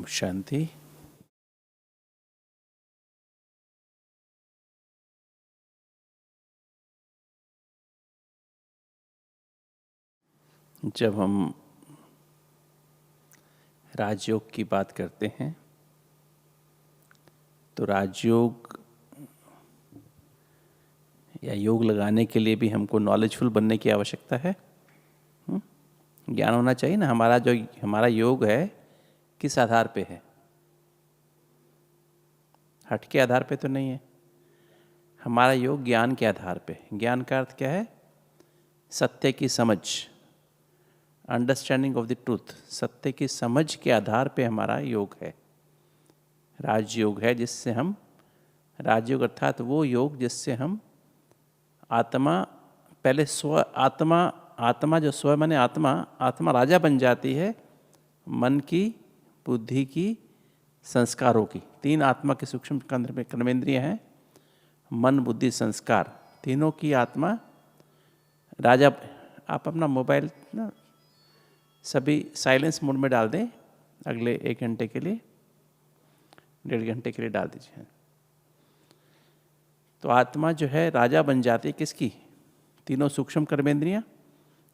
शांति। जब हम राजयोग की बात करते हैं तो राजयोग या योग लगाने के लिए भी हमको नॉलेजफुल बनने की आवश्यकता है। ज्ञान होना चाहिए ना। हमारा योग है किस आधार पे है? हट के आधार पे तो नहीं है। हमारा योग ज्ञान के आधार पे। ज्ञान का अर्थ क्या है? सत्य की समझ, अंडरस्टैंडिंग ऑफ द ट्रूथ। सत्य की समझ के आधार पे हमारा योग है। राजयोग है जिससे हम, राजयोग अर्थात वो योग जिससे हम आत्मा, पहले स्व आत्मा जो स्व माने आत्मा राजा बन जाती है मन की, बुद्धि की, संस्कारों की। तीन आत्मा के सूक्ष्म कर्मेंद्रिय हैं, मन, बुद्धि, संस्कार। तीनों की आत्मा राजा। आप अपना मोबाइल ना सभी साइलेंस मोड में डाल दें, अगले 1 घंटे के लिए, 1.5 घंटे के लिए डाल दीजिए। तो आत्मा जो है राजा बन जाती है किसकी? तीनों सूक्ष्म कर्मेंद्रियां,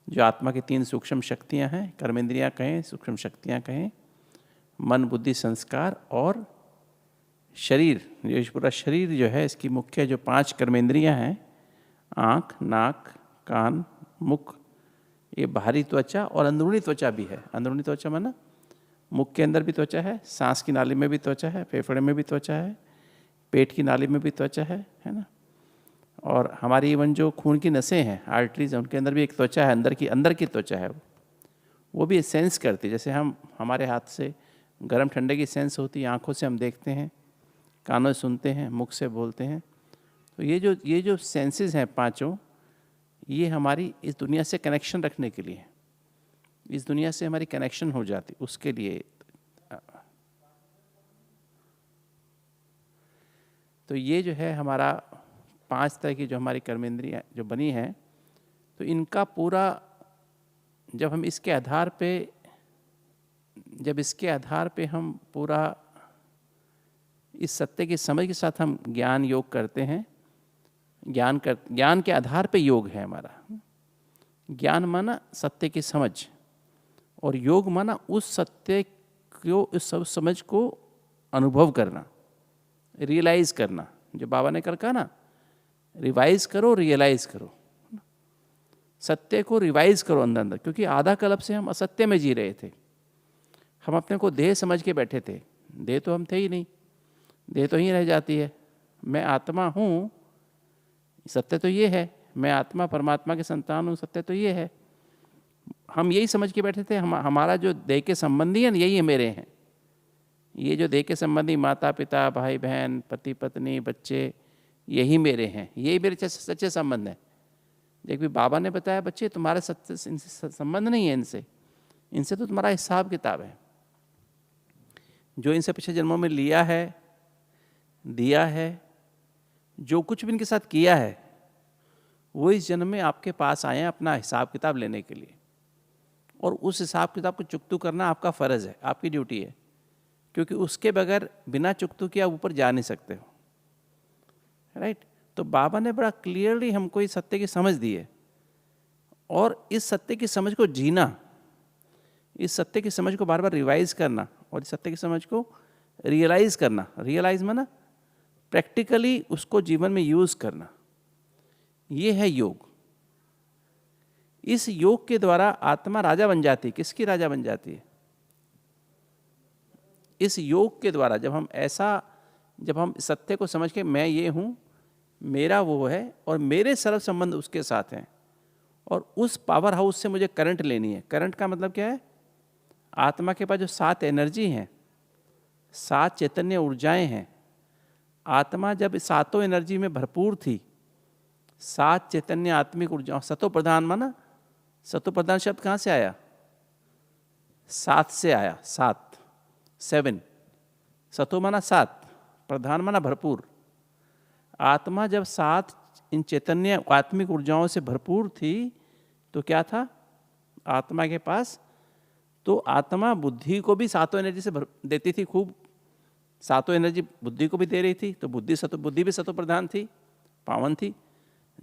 जो आत्मा की 3 सूक्ष्म शक्तियां हैं, कर्मेंद्रियां कहें, सूक्ष्म शक्तियां कहें, मन, बुद्धि, संस्कार और शरीर। ये पूरा शरीर जो है, इसकी मुख्य जो 5 कर्मेंद्रियां हैं, आँख, नाक, कान, मुख, ये बाहरी त्वचा और अंदरूनी त्वचा भी है। अंदरूनी त्वचा माना मुख के अंदर भी त्वचा है, सांस की नाली में भी त्वचा है, फेफड़े में भी त्वचा है, पेट की नाली में भी त्वचा है ना। और हमारी इवन जो खून की नसें हैं, आर्टरीज, उनके अंदर भी एक त्वचा है, अंदर की त्वचा है। वो भी सेंस करती है। जैसे हमारे हाथ से गर्म ठंडे की सेंस होती है, आँखों से हम देखते हैं, कानों से सुनते हैं, मुख से बोलते हैं। तो ये जो सेंसेस हैं 5, ये हमारी इस दुनिया से कनेक्शन रखने के लिए, इस दुनिया से हमारी कनेक्शन हो जाती, उसके लिए। तो ये जो है हमारा 5 तरह की जो हमारी कर्मेंद्रियां जो बनी हैं, तो इनका पूरा जब इसके आधार पे हम पूरा इस सत्य की समझ के साथ हम ज्ञान योग करते हैं। ज्ञान के आधार पे योग है हमारा। ज्ञान माना सत्य की समझ, और योग माना उस सत्य को, उस समझ को अनुभव करना, रियलाइज करना। जो बाबा ने कल कहा ना, रिवाइज करो, रियलाइज करो। सत्य को रिवाइज करो अंदर, क्योंकि आधा कल्प से हम असत्य में जी रहे थे। हम अपने को देह समझ के बैठे थे। देह तो हम थे ही नहीं, देह तो ही रह जाती है। मैं आत्मा हूँ, सत्य तो ये है। मैं आत्मा परमात्मा के संतान हूँ, सत्य तो ये है। हम यही समझ के बैठे थे। हमारा जो देह के संबंधी है, यही मेरे हैं। ये जो देह के संबंधी माता पिता, भाई बहन, पति पत्नी, बच्चे, यही मेरे हैं, यही मेरे सच्चे संबंध है। जब भी बाबा ने बताया, बच्चे तुम्हारा सत्य संबंध नहीं है इनसे तो तुम्हारा हिसाब किताब है। जो इनसे पिछले जन्मों में लिया है, दिया है, जो कुछ भी इनके साथ किया है, वो इस जन्म में आपके पास आए हैं अपना हिसाब किताब लेने के लिए। और उस हिसाब किताब को चुकतू करना आपका फ़र्ज़ है, आपकी ड्यूटी है। क्योंकि उसके बगैर बिना चुकतू किए आप ऊपर जा नहीं सकते हो, राइट। तो बाबा ने बड़ा क्लियरली हमको इस सत्य की समझ दी है, और इस सत्य की समझ को जीना, इस सत्य की समझ को बार बार रिवाइज करना, और इस सत्य की समझ को रियलाइज करना। रियलाइज माना प्रैक्टिकली उसको जीवन में यूज करना, ये है योग। इस योग के द्वारा आत्मा राजा बन जाती है। किसकी राजा बन जाती है? इस योग के द्वारा जब हम सत्य को समझ के, मैं ये हूँ, मेरा वो है, और मेरे सर्व संबंध उसके साथ हैं, और उस पावर हाउस से मुझे करंट लेनी है। करंट का मतलब क्या है? आत्मा के पास जो 7 एनर्जी हैं, 7 चैतन्य ऊर्जाएं हैं। आत्मा जब 7 एनर्जी में भरपूर थी, 7 चैतन्य आत्मिक ऊर्जा, सतो प्रधान माना, सतो प्रधान शब्द कहाँ से आया? 7 से आया। 7 सतो माना 7, प्रधान माना भरपूर। आत्मा जब 7 इन चैतन्य आत्मिक ऊर्जाओं से भरपूर थी, तो क्या था? आत्मा के पास तो आत्मा बुद्धि को भी सातों एनर्जी से देती थी खूब, सातों एनर्जी बुद्धि को भी दे रही थी, तो बुद्धि भी सत्व प्रधान थी, पावन थी।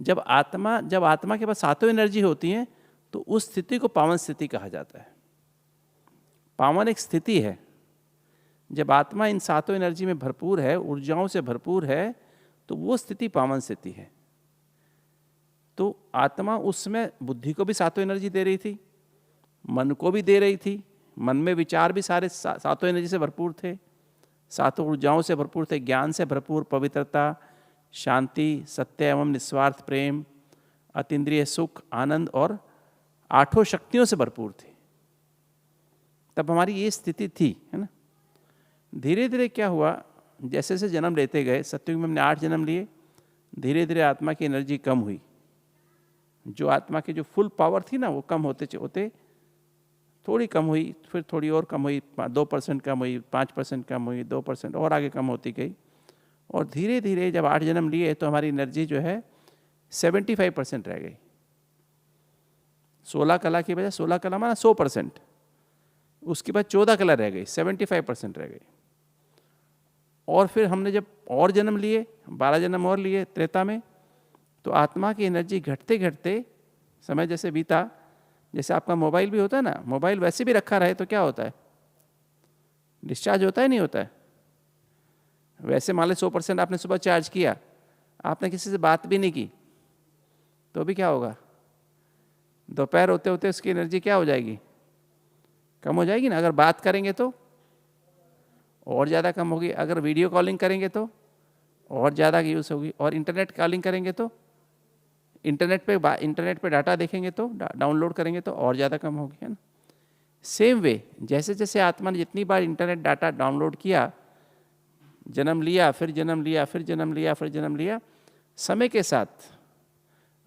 जब आत्मा के पास सातों एनर्जी होती हैं तो उस स्थिति को पावन स्थिति कहा जाता है। पावन एक स्थिति है, जब आत्मा इन सातों एनर्जी में भरपूर है, ऊर्जाओं से भरपूर है, तो वो स्थिति पावन स्थिति है। तो आत्मा उसमें बुद्धि को भी सातों एनर्जी दे रही थी, मन को भी दे रही थी, मन में विचार भी सारे सातों एनर्जी से भरपूर थे, सातों ऊर्जाओं से भरपूर थे, ज्ञान से भरपूर, पवित्रता, शांति, सत्य एवं निस्वार्थ प्रेम, अतीन्द्रिय सुख, आनंद और आठों शक्तियों से भरपूर थे। तब हमारी ये स्थिति थी, है ना। धीरे धीरे क्या हुआ, जैसे जैसे जन्म लेते गए, सतयुग में हमने 8 जन्म लिए, धीरे धीरे आत्मा की एनर्जी कम हुई। जो आत्मा की जो फुल पावर थी ना, वो कम होते होते थोड़ी कम हुई, फिर थोड़ी और कम हुई, 2% कम हुई, 5% कम हुई, 2% और आगे कम होती गई। और धीरे धीरे जब 8 जन्म लिए तो हमारी एनर्जी जो है 75% रह गई। 16 कला की बजाय 16 कला माना 100%, उसके बाद 14 कला रह गई, 75% रह गई। और फिर हमने जब और जन्म लिए, 12 जन्म और लिए त्रेता में, तो आत्मा की एनर्जी घटते घटते समय जैसे बीता, जैसे आपका मोबाइल भी होता है ना, मोबाइल वैसे भी रखा रहे तो क्या होता है, डिस्चार्ज होता है नहीं होता है। वैसे मान लो 100% आपने सुबह चार्ज किया, आपने किसी से बात भी नहीं की, तो भी क्या होगा, दोपहर होते होते उसकी एनर्जी क्या हो जाएगी, कम हो जाएगी ना। अगर बात करेंगे तो और ज़्यादा कम होगी, अगर वीडियो कॉलिंग करेंगे तो और ज़्यादा यूज़ होगी, और इंटरनेट कॉलिंग करेंगे तो इंटरनेट पे डाटा देखेंगे तो डाउनलोड करेंगे तो और ज़्यादा कम होगी, है ना। सेम वे, जैसे जैसे आत्मा ने जितनी बार इंटरनेट डाटा डाउनलोड किया, जन्म लिया, फिर जन्म लिया, फिर जन्म लिया, फिर जन्म लिया, समय के साथ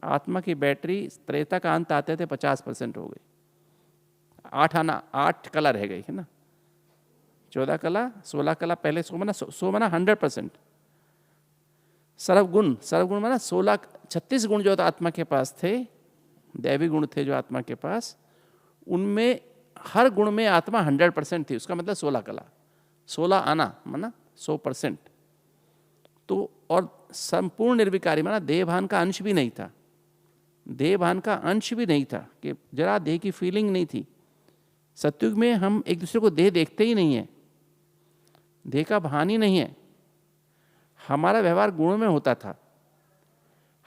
आत्मा की बैटरी त्रेता का अंत आते थे 50% हो गई। 8 कला रह गई, है ना। 14 कला, 16 कला, पहले 100 माना 100%। सर्वगुण माना 36 गुण जो आत्मा के पास थे, दैवी गुण थे जो आत्मा के पास, उनमें हर गुण में आत्मा 100% थी। उसका मतलब 16 कला, 16 आना माना 100%। तो और संपूर्ण निर्विकारी माना देहभान का अंश भी नहीं था, देहभान का अंश भी नहीं था, कि जरा देह की फीलिंग नहीं थी। सतयुग में हम एक दूसरे को देह देखते ही नहीं है, देह का भान ही नहीं है, हमारा व्यवहार गुणों में होता था,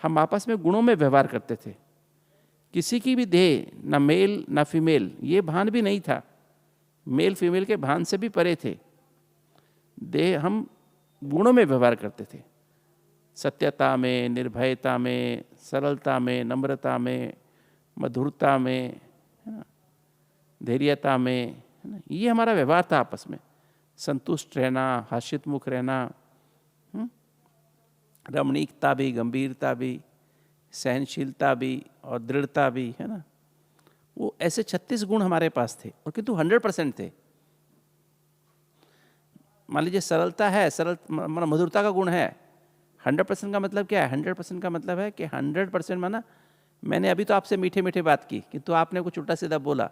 हम आपस में गुणों में व्यवहार करते थे। किसी की भी देह, ना मेल ना फीमेल, ये भान भी नहीं था, मेल फीमेल के भान से भी परे थे। देह, हम गुणों में व्यवहार करते थे, सत्यता में, निर्भयता में, सरलता में, नम्रता में, मधुरता में, धैर्यता में, है ना। ये हमारा व्यवहार था आपस में। संतुष्ट रहना, हास्योन्मुख रहना, रमणीकता भी, गंभीरता भी, सहनशीलता भी और दृढ़ता भी, है ना। वो ऐसे 36 गुण हमारे पास थे, और किंतु 100% थे। मान लीजिए सरलता है, मधुरता का गुण है, 100% का मतलब क्या है, 100% का मतलब है कि 100% माना मैंने अभी तो आपसे मीठे मीठे बात की, किंतु आपने कुछ उल्टा सीधा बोला,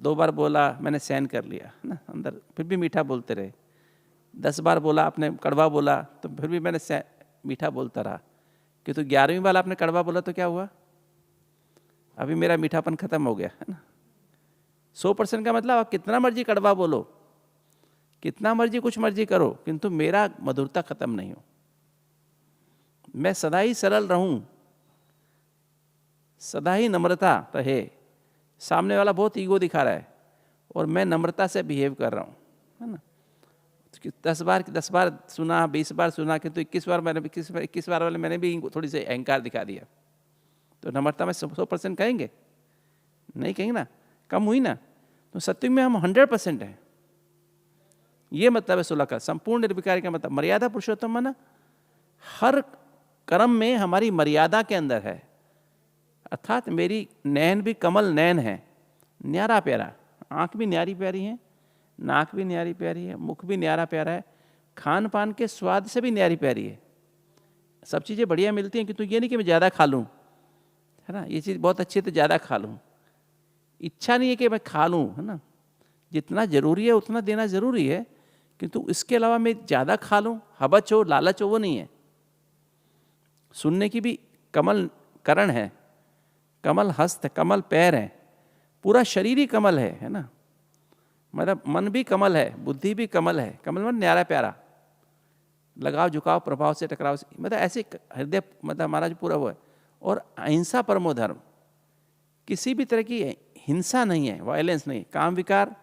2 बार बोला, मैंने सहन कर लिया, है ना, अंदर फिर भी मीठा बोलते रहे। 10 बार बोला आपने, कड़वा बोला, तो फिर भी मैंने मीठा बोलता रहा। किंतु 11वीं बार आपने कड़वा बोला तो क्या हुआ, अभी मेरा मीठापन खत्म हो गया, है ना। 100% का मतलब आप कितना मर्जी कड़वा बोलो, कितना मर्जी कुछ मर्जी करो, किंतु मेरा मधुरता खत्म नहीं हो। मैं सदा ही सरल रहूं, सदा ही नम्रता रहे। सामने वाला बहुत ईगो दिखा रहा है और मैं नम्रता से बिहेव कर रहा हूं, है ना। 10 बार सुना, 20 बार सुना, किंतु 21 बार वाले मैंने भी थोड़ी सी अहंकार दिखा दिया, तो नम्रता में 100% कहेंगे नहीं, कहेंगे ना, कम हुई ना। तो सत्युग में हम 100% हैं। ये मतलब है 16 का संपूर्ण निर्विकारी का मतलब मर्यादा पुरुषोत्तम माना हर कर्म में हमारी मर्यादा के अंदर है, अर्थात मेरी नैन भी कमल नैन है, न्यारा प्यारा, आँख भी न्यारी प्यारी है, नाक भी न्यारी प्यारी है, मुख भी न्यारा प्यारा है, खान पान के स्वाद से भी न्यारी प्यारी है। सब चीज़ें बढ़िया मिलती हैं, किंतु ये नहीं कि मैं ज़्यादा खा लूँ, है ना, ये चीज़ बहुत अच्छी है तो ज़्यादा खा लूँ, इच्छा नहीं है कि मैं खा लूँ, है ना, जितना जरूरी है उतना देना जरूरी है, किंतु इसके अलावा मैं ज़्यादा खा लूँ, हबच हो, लालच हो, वो नहीं है। सुनने की भी कमल करण है, कमल हस्त है, कमल पैर है, पूरा शरीर ही कमल है ना। मतलब मन भी कमल है, बुद्धि भी कमल है। कमल मतलब न्यारा प्यारा, लगाव झुकाव प्रभाव से टकराव से, मतलब ऐसे हृदय, मतलब हमारा जो पूरा वो है। और अहिंसा परमो धर्म, किसी भी तरह की हिंसा नहीं है, वायलेंस नहीं। काम विकार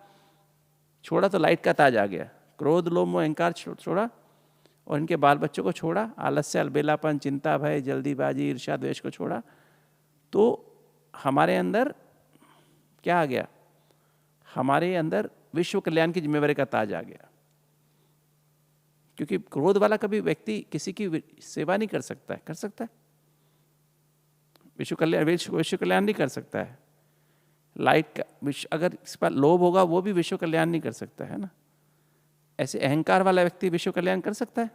छोड़ा तो लाइट का ताज आ गया, क्रोध लोभ मोह अहंकार छोड़ा और इनके बाल बच्चों को छोड़ा, आलस्य अलबेलापन चिंता भय जल्दीबाजी ईर्ष्या द्वेष को छोड़ा, तो हमारे अंदर क्या आ गया, हमारे अंदर विश्व कल्याण की जिम्मेवारी का ताज आ गया। क्योंकि क्रोध वाला कभी व्यक्ति किसी की सेवा नहीं कर सकता है, कर सकता है? विश्व कल्याण नहीं कर सकता है। लाइट का अगर इस पर लोभ होगा वो भी विश्व कल्याण नहीं कर सकता है ना। ऐसे अहंकार वाला व्यक्ति विश्व कल्याण कर सकता है?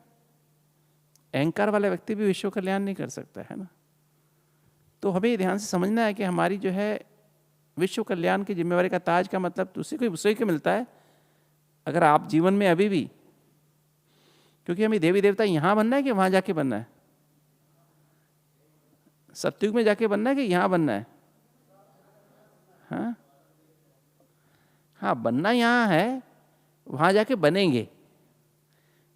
अहंकार वाला व्यक्ति भी विश्व कल्याण नहीं कर सकता है ना। तो हमें ध्यान से समझना है कि हमारी जो है विश्व कल्याण की जिम्मेवारी का ताज का मतलब उसी को मिलता है। अगर आप जीवन में अभी भी, क्योंकि हमें देवी देवता यहाँ बनना है कि वहाँ जाके बनना है? सतयुग में जाके बनना है कि यहाँ बनना है? हाँ हाँ, बनना यहाँ है, वहाँ जाके बनेंगे।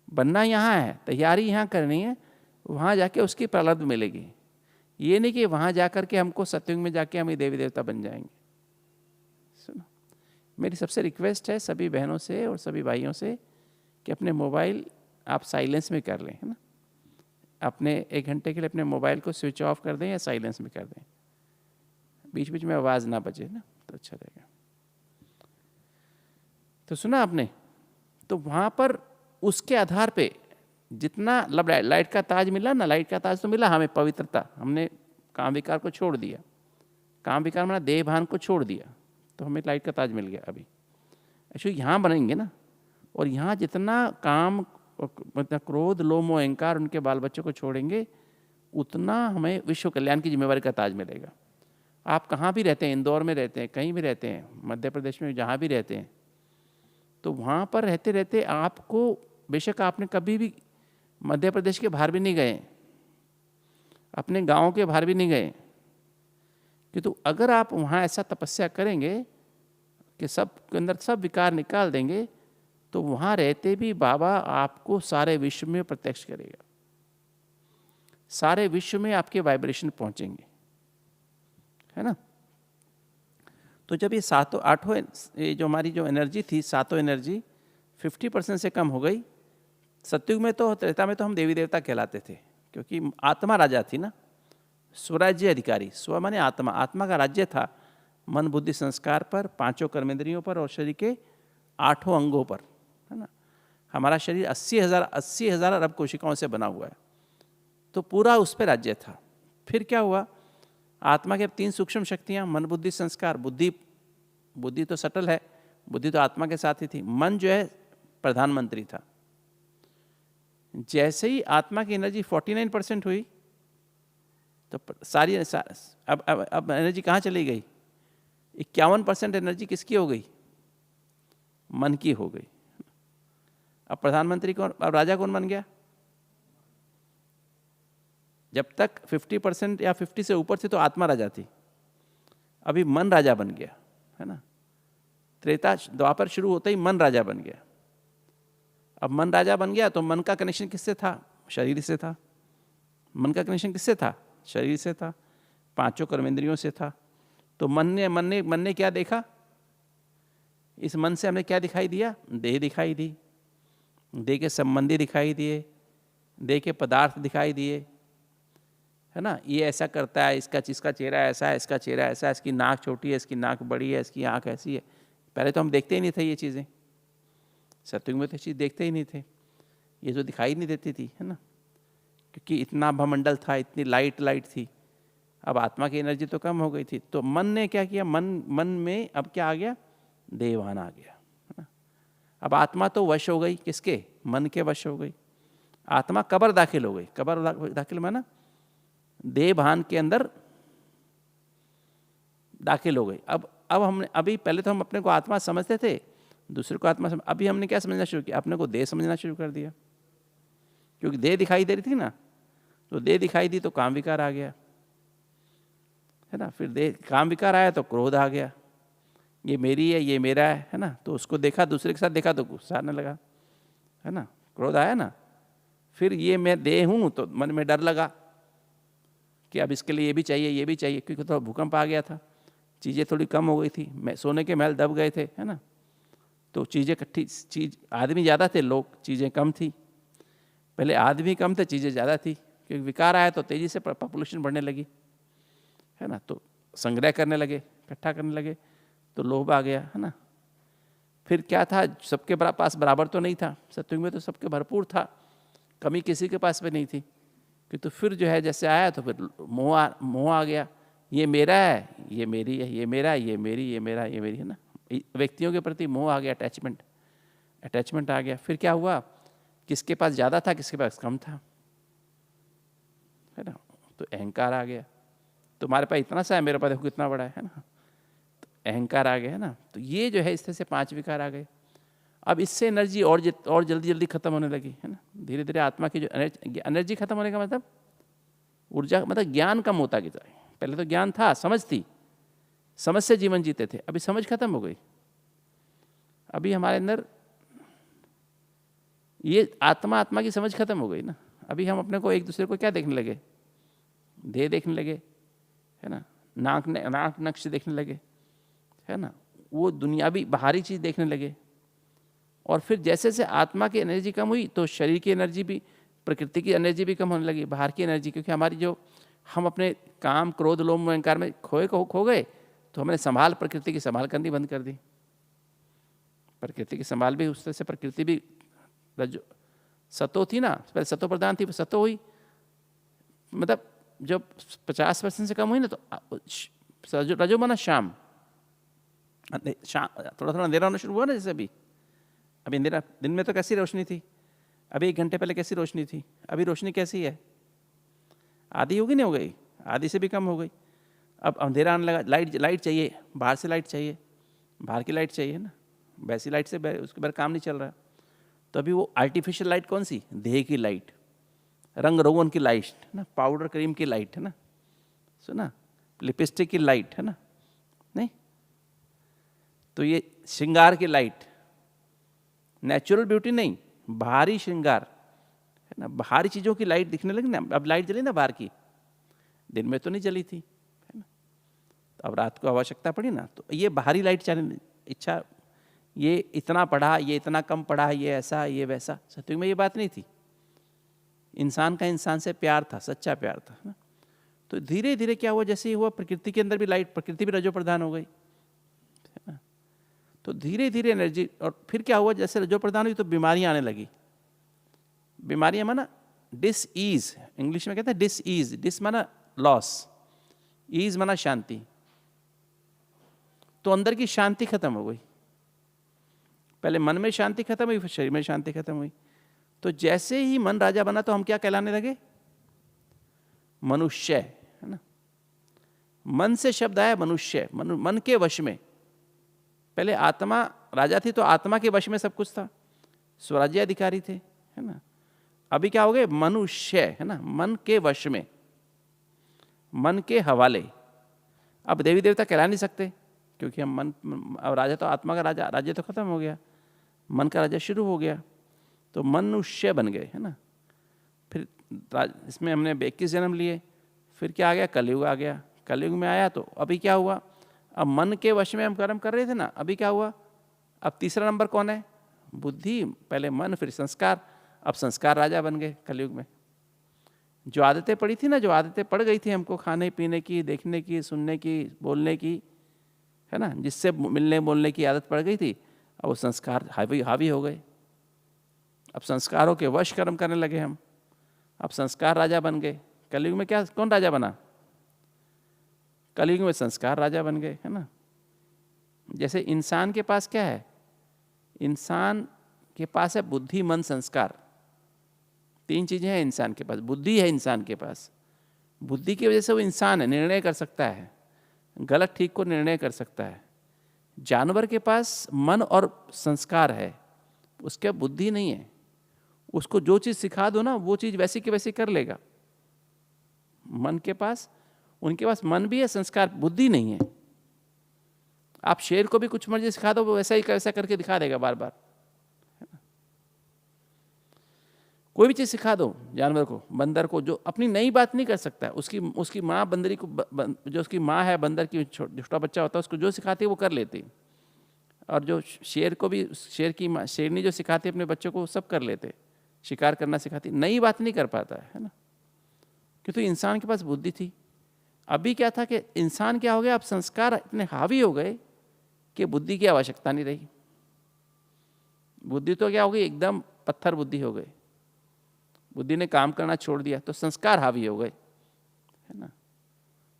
बनना यहाँ है, तैयारी यहाँ करनी है, वहाँ जाके उसकी प्रारब्ध मिलेगी। ये नहीं कि वहाँ जाकर के हमको सतयुग में जाके हम देवी देवता बन जाएंगे। सुनो, मेरी सबसे रिक्वेस्ट है सभी बहनों से और सभी भाइयों से कि अपने मोबाइल आप साइलेंस में कर लें, है ना। अपने 1 घंटे के लिए अपने मोबाइल को स्विच ऑफ कर दें या साइलेंस में कर दें, बीच बीच में आवाज़ ना बजे ना, तो अच्छा रहेगा। तो सुना आपने, तो वहाँ पर उसके आधार पे जितना लाइट का ताज मिला ना, लाइट का ताज तो मिला हमें पवित्रता, हमने काम विकार को छोड़ दिया, काम विकार माना देह भान को छोड़ दिया, तो हमें लाइट का ताज मिल गया। अभी ऐसे यहाँ बनेंगे ना, और यहाँ जितना काम मतलब क्रोध लोभ मोह अहंकार उनके बाल बच्चों को छोड़ेंगे, उतना हमें विश्व कल्याण की जिम्मेवारी का ताज मिलेगा। आप कहाँ भी रहते हैं, इंदौर में रहते हैं, कहीं भी रहते हैं, मध्य प्रदेश में जहाँ भी रहते हैं, तो वहाँ पर रहते रहते आपको, बेशक आपने कभी भी मध्य प्रदेश के बाहर भी नहीं गए, अपने गांव के बाहर भी नहीं गए, किंतु अगर आप वहाँ ऐसा तपस्या करेंगे कि सब के अंदर सब विकार निकाल देंगे, तो वहाँ रहते भी बाबा आपको सारे विश्व में प्रत्यक्ष करेगा, सारे विश्व में आपके वाइब्रेशन पहुँचेंगे, है ना। तो जब ये सातों आठों, ये जो हमारी जो एनर्जी थी, सातों एनर्जी 50% से कम हो गई। सतयुग में तो, त्रेता में तो हम देवी देवता कहलाते थे, क्योंकि आत्मा राजा थी ना, स्वराज्य अधिकारी। स्व माने आत्मा, आत्मा का राज्य था मन बुद्धि संस्कार पर, 5 कर्मेंद्रियों पर और शरीर के 8 अंगों पर, है ना। हमारा शरीर 80,000 अरब कोशिकाओं से बना हुआ है, तो पूरा उस पर राज्य था। फिर क्या हुआ, आत्मा के 3 सूक्ष्म शक्तियाँ, मन बुद्धि संस्कार, बुद्धि तो सटल है, बुद्धि तो आत्मा के साथ ही थी, मन जो है प्रधानमंत्री था। जैसे ही आत्मा की एनर्जी 49% हुई, तो सारी अब एनर्जी कहाँ चली गई, 51% एनर्जी किसकी हो गई, मन की हो गई। अब प्रधानमंत्री कौन, अब राजा कौन बन गया? जब तक 50% या 50 से ऊपर थी तो आत्मा राजा थी, अभी मन राजा बन गया, है ना। त्रेता द्वापर शुरू होते ही मन राजा बन गया। अब मन राजा बन गया तो मन का कनेक्शन किससे था? शरीर से था। मन का कनेक्शन किससे था? शरीर से था, 5 कर्मेंद्रियों से था। तो मन ने क्या देखा? इस मन से हमें क्या दिखाई दिया? देह दिखाई दी, देह के संबंधी दिखाई दिए, देह के पदार्थ दिखाई दिए, है ना। ये ऐसा करता है, इसका चेहरा ऐसा है, इसका चेहरा ऐसा है, इसकी नाक छोटी है, इसकी नाक बड़ी है, इसकी आँख ऐसी है। पहले तो हम देखते ही नहीं थे ये चीज़ें, सतयुग में तो चीज़ देखते ही नहीं थे, ये तो दिखाई नहीं देती थी, है ना, क्योंकि इतना भमंडल था, इतनी लाइट थी। अब आत्मा की एनर्जी तो कम हो गई थी, तो मन ने क्या किया, मन में अब क्या आ गया? देहभान आ गया, है ना। अब आत्मा तो वश हो गई, किसके? मन के वश हो गई। आत्मा कब्र दाखिल हो गई। कब्र दाखिल माना देह भान के अंदर दाखिल हो गई। अब अब हमने अभी पहले तो हम अपने को आत्मा समझते थे, दूसरे को आत्मा अभी हमने क्या समझना शुरू किया, अपने को देह समझना शुरू कर दिया। क्योंकि देह दिखाई दे रही थी ना, तो देह दिखाई दी तो काम विकार आ गया, है ना। फिर देह काम विकार आया तो क्रोध आ गया, ये मेरी है, ये मेरा है ना। तो उसको देखा, दूसरे के साथ देखा तो गुस्सा आने लगा, है ना, क्रोध आया ना। फिर ये मैं देह हूँ तो मन में डर लगा कि अब इसके लिए ये भी चाहिए, ये भी चाहिए, क्योंकि थोड़ा भूकंप आ गया था, चीज़ें थोड़ी कम हो गई थी, मैं सोने के महल दब गए थे, है ना। तो चीज़ें इकट्ठी, आदमी ज़्यादा थे, लोग चीज़ें कम थी। पहले आदमी कम थे, चीज़ें ज़्यादा थी, क्योंकि विकार आया तो तेज़ी से पॉपुलेशन बढ़ने लगी, है ना। तो संग्रह करने लगे, इकट्ठा करने लगे, तो लोभ आ गया, है ना। फिर क्या था, सबके पास बराबर तो नहीं था, सतयुग में तो सबके भरपूर था, कमी किसी के पास भी नहीं थी। कि तो फिर जो है जैसे आया तो फिर मोह आ गया, ये मेरा है, ये मेरी है, ये मेरा है, ये मेरी, ये मेरा, ये मेरी, है ना। व्यक्तियों के प्रति मोह आ गया, अटैचमेंट आ गया। फिर क्या हुआ, किसके पास ज़्यादा था, किसके पास कम था, है ना। तो अहंकार आ गया, तुम्हारे पास इतना सा है, मेरे पास देखो कितना बड़ा है ना। तो अहंकार आ गया, है ना। तो ये जो है इस तरह से 5 विकार आ गए। अब इससे एनर्जी और जल्दी जल्दी खत्म होने लगी, है ना। धीरे धीरे आत्मा की जो एनर्जी खत्म होने का मतलब, ऊर्जा मतलब ज्ञान कम होता गया। पहले तो ज्ञान था, समझ थी, समझ से जीवन जीते थे, अभी समझ खत्म हो गई। अभी हमारे अंदर ये आत्मा की समझ खत्म हो गई ना। अभी हम अपने को एक दूसरे को क्या देखने लगे, देह देखने लगे, है ना, नाक नक्श देखने लगे, है ना, वो दुनियावी बाहरी चीज़ देखने लगे। और फिर जैसे जैसे आत्मा की एनर्जी कम हुई तो शरीर की एनर्जी भी, प्रकृति की एनर्जी भी कम होने लगी, बाहर की एनर्जी। क्योंकि हमारी जो हम अपने काम, क्रोध, लोभ, मोह, अहंकार में खो गए, तो हमने प्रकृति की संभाल करनी बंद कर दी। प्रकृति की संभाल भी उस तरह से, प्रकृति भी सतो थी ना, पहले सतो प्रधान थी, सतो हुई, मतलब जब 50% से कम हुई ना तो रजो माना शाम, थोड़ा थोड़ा अंधेरा होना शुरू हुआ ना। जैसे अभी अंधेरा, दिन में तो कैसी रोशनी थी, अभी 1 घंटे पहले कैसी रोशनी थी, अभी रोशनी कैसी है, आधी होगी नहीं हो गई, आधी से भी कम हो गई। अब अंधेरा आने लगा, लाइट चाहिए, बाहर से लाइट चाहिए, बाहर की लाइट चाहिए ना, वैसी लाइट से उसके बाहर काम नहीं चल रहा। तो अभी वो आर्टिफिशियल लाइट कौन सी, देह की लाइट, रंग रोगन की लाइट, है ना, पाउडर क्रीम की लाइट, है ना, सुना, लिपस्टिक की लाइट, है ना, नहीं, तो ये श्रृंगार की लाइट, नेचुरल ब्यूटी नहीं, बाहरी श्रृंगार, है ना, बाहरी चीज़ों की लाइट दिखने लगी ना। अब लाइट जली ना बाहर की, दिन में तो नहीं जली थी, है ना, तो अब रात को आवश्यकता पड़ी ना, तो ये बाहरी लाइट चाहने इच्छा, ये इतना पढ़ा, ये इतना कम पढ़ा, ये ऐसा, ये वैसा। सतयुग में ये बात नहीं थी, इंसान का इंसान से प्यार था, सच्चा प्यार था, है ना। तो धीरे धीरे क्या हुआ, जैसे ही हुआ प्रकृति के अंदर भी लाइट, प्रकृति भी रजो प्रधान हो गई, है ना। तो धीरे धीरे एनर्जी, और फिर क्या हुआ, जैसे रजो प्रधान हुई तो बीमारियां आने लगी। बीमारियां माना डिस ईज, इंग्लिश में कहते हैं डिस ईज, डिस माना लॉस, ईज माना शांति। तो अंदर की शांति खत्म हो गई, पहले मन में शांति खत्म हुई, फिर शरीर में शांति खत्म हुई। तो जैसे ही मन राजा बना तो हम क्या कहलाने लगे, मनुष्य, है ना। मन से शब्द आया मनुष्य, मन के वश में। पहले आत्मा राजा थी तो आत्मा के वश में सब कुछ था, स्वराज्य अधिकारी थे, है ना। अभी क्या हो गए, मनुष्य, है ना, मन के वश में, मन के हवाले। अब देवी देवता कहला नहीं सकते, क्योंकि हम मन, अब राजा तो आत्मा का राजा, राज्य तो खत्म हो गया, मन का राजा शुरू हो गया, तो मनुष्य बन गए, है ना। फिर इसमें हमने 21 जन्म लिए, फिर क्या आ गया, कलयुग आ गया। कलयुग में आया तो अभी क्या हुआ, अब मन के वश में हम कर्म कर रहे थे ना, अभी क्या हुआ, अब तीसरा नंबर कौन है, बुद्धि, पहले मन फिर संस्कार, अब संस्कार राजा बन गए कलयुग में। जो आदतें पड़ी थी ना, जो आदतें पड़ गई थी हमको, खाने पीने की, देखने की, सुनने की, बोलने की, है ना, जिससे मिलने बोलने की आदत पड़ गई थी, अब वो संस्कार हावी हो गए। अब संस्कारों के वश कर्म करने लगे हम, अब संस्कार राजा बन गए। कलयुग में क्या, कौन राजा बना, कलयुग में संस्कार राजा बन गए, है ना। जैसे इंसान के पास क्या है, इंसान के पास है बुद्धि, मन, संस्कार, 3 चीजें हैं इंसान के पास। बुद्धि है इंसान के पास, बुद्धि की वजह से वो इंसान है, निर्णय कर सकता है, गलत ठीक को निर्णय कर सकता है, जानवर के पास मन और संस्कार है, उसके बुद्धि नहीं है। उसको जो चीज़ सिखा दो ना वो चीज़ वैसी की वैसी कर लेगा। मन के पास, उनके पास मन भी है, संस्कार, बुद्धि नहीं है। आप शेर को भी कुछ मर्जी सिखा दो वो वैसा ही वैसा करके दिखा देगा बार बार। कोई भी चीज़ सिखा दो जानवर को, बंदर को, जो अपनी नई बात नहीं कर सकता, उसकी माँ बंदरी को, जो उसकी माँ है बंदर की, छोटा बच्चा होता है, उसको जो सिखाती है वो कर लेती। और जो शेर को भी शेर की माँ, शेरनी जो सिखाती है अपने बच्चों को, सब कर लेते। शिकार करना सिखाती, नई बात नहीं कर पाता है ना, क्योंकि इंसान के पास बुद्धि थी। अभी क्या था कि इंसान क्या हो गया, अब संस्कार इतने हावी हो गए कि बुद्धि की आवश्यकता नहीं रही। बुद्धि तो क्या हो गई, एकदम पत्थर बुद्धि हो गई, बुद्धि ने काम करना छोड़ दिया, तो संस्कार हावी हो गए, है ना।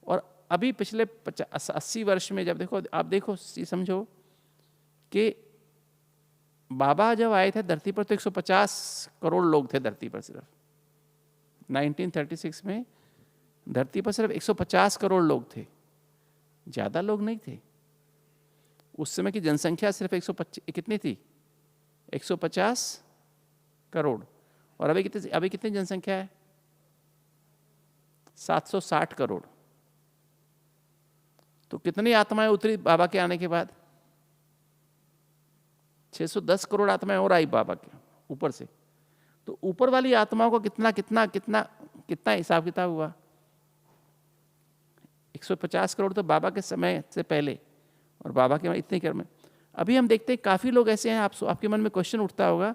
और अभी पिछले 80 वर्ष में जब देखो, आप देखो, समझो कि बाबा जब आए थे धरती पर तो 150 करोड़ लोग थे धरती पर। सिर्फ 1936 में धरती पर सिर्फ 150 करोड़ लोग थे, ज़्यादा लोग नहीं थे। उस समय की जनसंख्या सिर्फ 125 कितनी थी, 150 करोड़। और अभी कितनी जनसंख्या है, 760 करोड़। तो कितनी आत्माएं उतरी बाबा के आने के बाद, 610 करोड़ आत्माएं और आई बाबा के ऊपर से। तो ऊपर वाली आत्माओं को कितना कितना कितना कितना हिसाब किताब हुआ, 150 करोड़ तो बाबा के समय से पहले, और बाबा के इतने कर्म। अभी हम देखते हैं काफ़ी लोग ऐसे हैं, आपके मन में क्वेश्चन उठता होगा,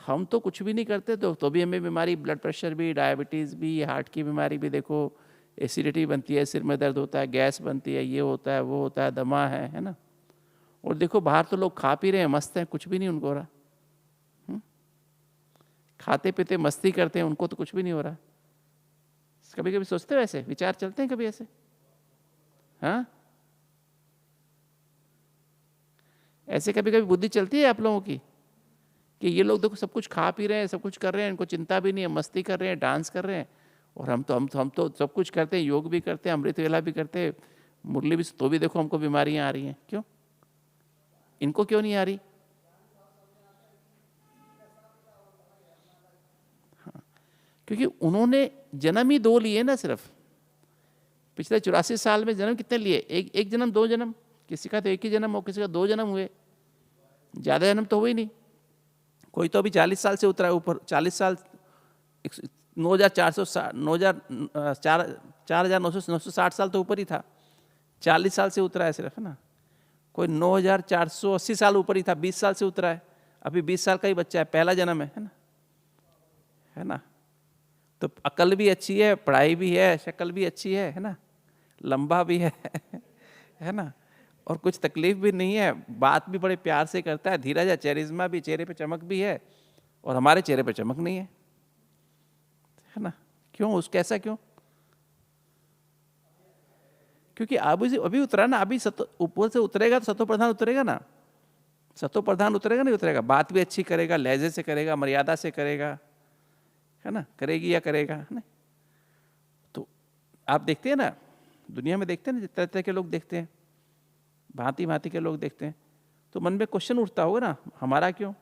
हम तो कुछ भी नहीं करते तो भी हमें बीमारी, ब्लड प्रेशर भी, डायबिटीज़ भी, हार्ट की बीमारी भी, देखो एसिडिटी बनती है, सिर में दर्द होता है, गैस बनती है, ये होता है, वो होता है, दमा है ना। और देखो बाहर तो लोग खा पी रहे हैं, मस्त हैं, कुछ भी नहीं उनको हो रहा। खाते पीते मस्ती करते हैं, उनको तो कुछ भी नहीं हो रहा। कभी कभी सोचते हो ऐसे, विचार चलते हैं कभी ऐसे, हाँ ऐसे कभी कभी बुद्धि चलती है आप लोगों की कि ये लोग देखो सब कुछ खा पी रहे हैं, सब कुछ कर रहे हैं, इनको चिंता भी नहीं है, मस्ती कर रहे हैं, डांस कर रहे हैं, और हम तो सब कुछ करते हैं, योग भी करते हैं, अमृत वेला भी करते हैं, मुरली भी, तो भी देखो हमको बीमारियां आ रही हैं। क्यों, इनको क्यों नहीं आ रही? हाँ, क्योंकि उन्होंने जन्म ही 2 लिए ना सिर्फ। पिछले 84 साल में जन्म कितने लिए? एक जन्म, 2 जन्म, किसी का तो 1 ही जन्म हो, किसी का 2 जन्म हुए, ज़्यादा जन्म तो हुए ही नहीं। कोई तो अभी 40 साल से उतरा है ऊपर, 40 साल, 4,960 साल तो ऊपर ही था, 40 साल से उतरा है सिर्फ, है ना। कोई 9,480 साल ऊपर ही था, 20 साल से उतरा है, अभी 20 साल का ही बच्चा है, पहला जन्म है ना, है ना। तो अकल भी अच्छी है, पढ़ाई भी है, शक्ल भी अच्छी है ना, लंबा भी है ना, और कुछ तकलीफ भी नहीं है, बात भी बड़े प्यार से करता है, धीरज है, चेरिज्मा भी, चेहरे पे चमक भी है, और हमारे चेहरे पे चमक नहीं है ना। क्यों, उसके ऐसा क्यों? क्योंकि अभी उतरा ना, अभी ऊपर से उतरेगा तो सतो प्रधान उतरेगा ना, सतो प्रधान उतरेगा नहीं उतरेगा, बात भी अच्छी करेगा, लहजे से करेगा, मर्यादा से करेगा, है ना, करेगी या करेगा, है ना। तो आप देखते हैं ना, दुनिया में देखते हैं ना, तरह तरह के लोग देखते हैं, भांति भांति के लोग देखते हैं, तो मन में क्वेश्चन उठता होगा ना, हमारा क्यों?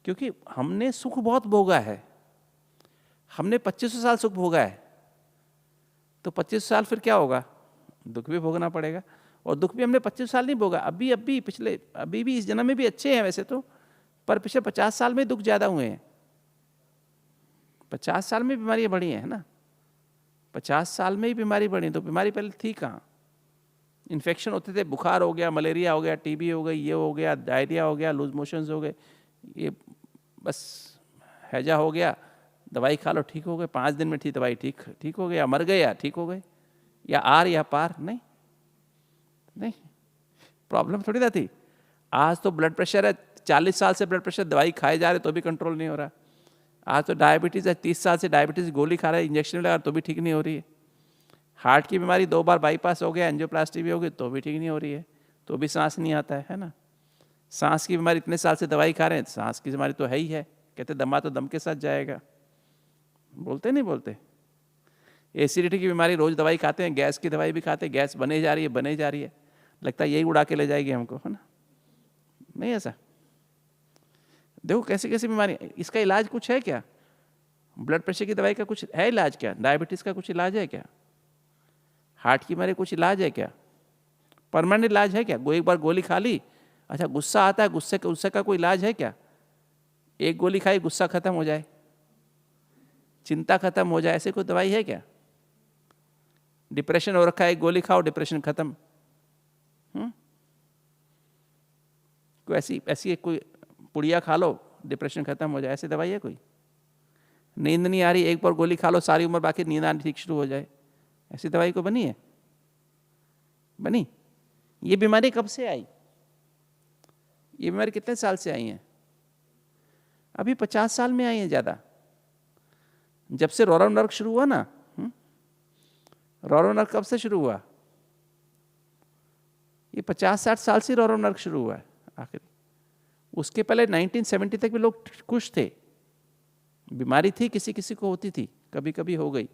क्योंकि हमने सुख बहुत भोगा है, हमने 2500 साल सुख भोगा है, तो 25 साल फिर क्या होगा, दुख भी भोगना पड़ेगा। और दुख भी हमने 25 साल नहीं भोगा, अभी भी इस जन्म में भी अच्छे हैं वैसे तो, पर पिछले 50 साल में दुख ज़्यादा हुए हैं, 50 साल में बीमारियाँ बढ़ी हैं, है ना, 50 साल में ही बीमारी बढ़ी, तो बीमारी पहले थी कहाँ? इन्फेक्शन होते थे, बुखार हो गया, मलेरिया हो गया, टीबी हो गई, ये हो गया, डायरिया हो गया, लूज मोशंस हो गए, ये बस हैजा हो गया, दवाई खा लो ठीक हो गए, 5 दिन में दवाई ठीक हो गया, मर गए या ठीक हो गए, या आर या पार, नहीं प्रॉब्लम थोड़ी ना थी। आज तो ब्लड प्रेशर है, 40 साल से ब्लड प्रेशर दवाई खाए जा रहे तो भी कंट्रोल नहीं हो रहा। आज तो डायबिटीज़ है, 30 साल से डायबिटीज़ गोली खा रहे हैं, इंजेक्शन लगा तो भी ठीक नहीं हो रही है। हार्ट की बीमारी 2 बार बाईपास हो गया, एंजियोप्लास्टी भी हो गई तो भी ठीक नहीं हो रही है, तो भी सांस नहीं आता है ना। सांस की बीमारी इतने साल से दवाई खा रहे हैं, सांस की बीमारी तो है ही है, कहते दमा तो दम के साथ जाएगा, बोलते नहीं बोलते। एसिडिटी की बीमारी रोज दवाई खाते हैं, गैस की दवाई भी खाते हैं, गैस बने जा रही है, लगता है यही उड़ा के ले जाएगी हमको, है ना? नहीं ऐसा। देखो कैसी कैसी बीमारी, इसका इलाज कुछ है क्या? ब्लड प्रेशर की दवाई का कुछ है इलाज क्या? डायबिटीज का कुछ इलाज है क्या? हार्ट की बीमारी कुछ इलाज है क्या? परमानेंट इलाज है क्या? एक बार गोली खा ली, अच्छा गुस्सा आता है, गुस्से का कोई इलाज है क्या? एक गोली खाई गुस्सा खत्म हो जाए, चिंता खत्म हो जाए, ऐसे कोई दवाई है क्या? डिप्रेशन हो रखा है, एक गोली खाओ डिप्रेशन खत्म। कोई ऐसी कोई पुड़िया खा लो डिप्रेशन खत्म हो जाए, ऐसी दवाई है कोई? नींद नहीं आ रही, एक बार गोली खा लो सारी उम्र बाकी नींद आनी ठीक शुरू हो जाए, ऐसी दवाई कोई बनी है? बनी? ये बीमारी कब से आई? ये बीमारी कितने साल से आई है? अभी 50 साल में आई है ज्यादा। जब से रोरो नर्क शुरू हुआ ना, रोरो नर्क कब से शुरू हुआ? ये 50-60 साल से रोरो नर्क शुरू हुआ है आखिर। उसके पहले 1970 तक भी लोग खुश थे, बीमारी थी किसी किसी को होती थी, कभी कभी हो गई।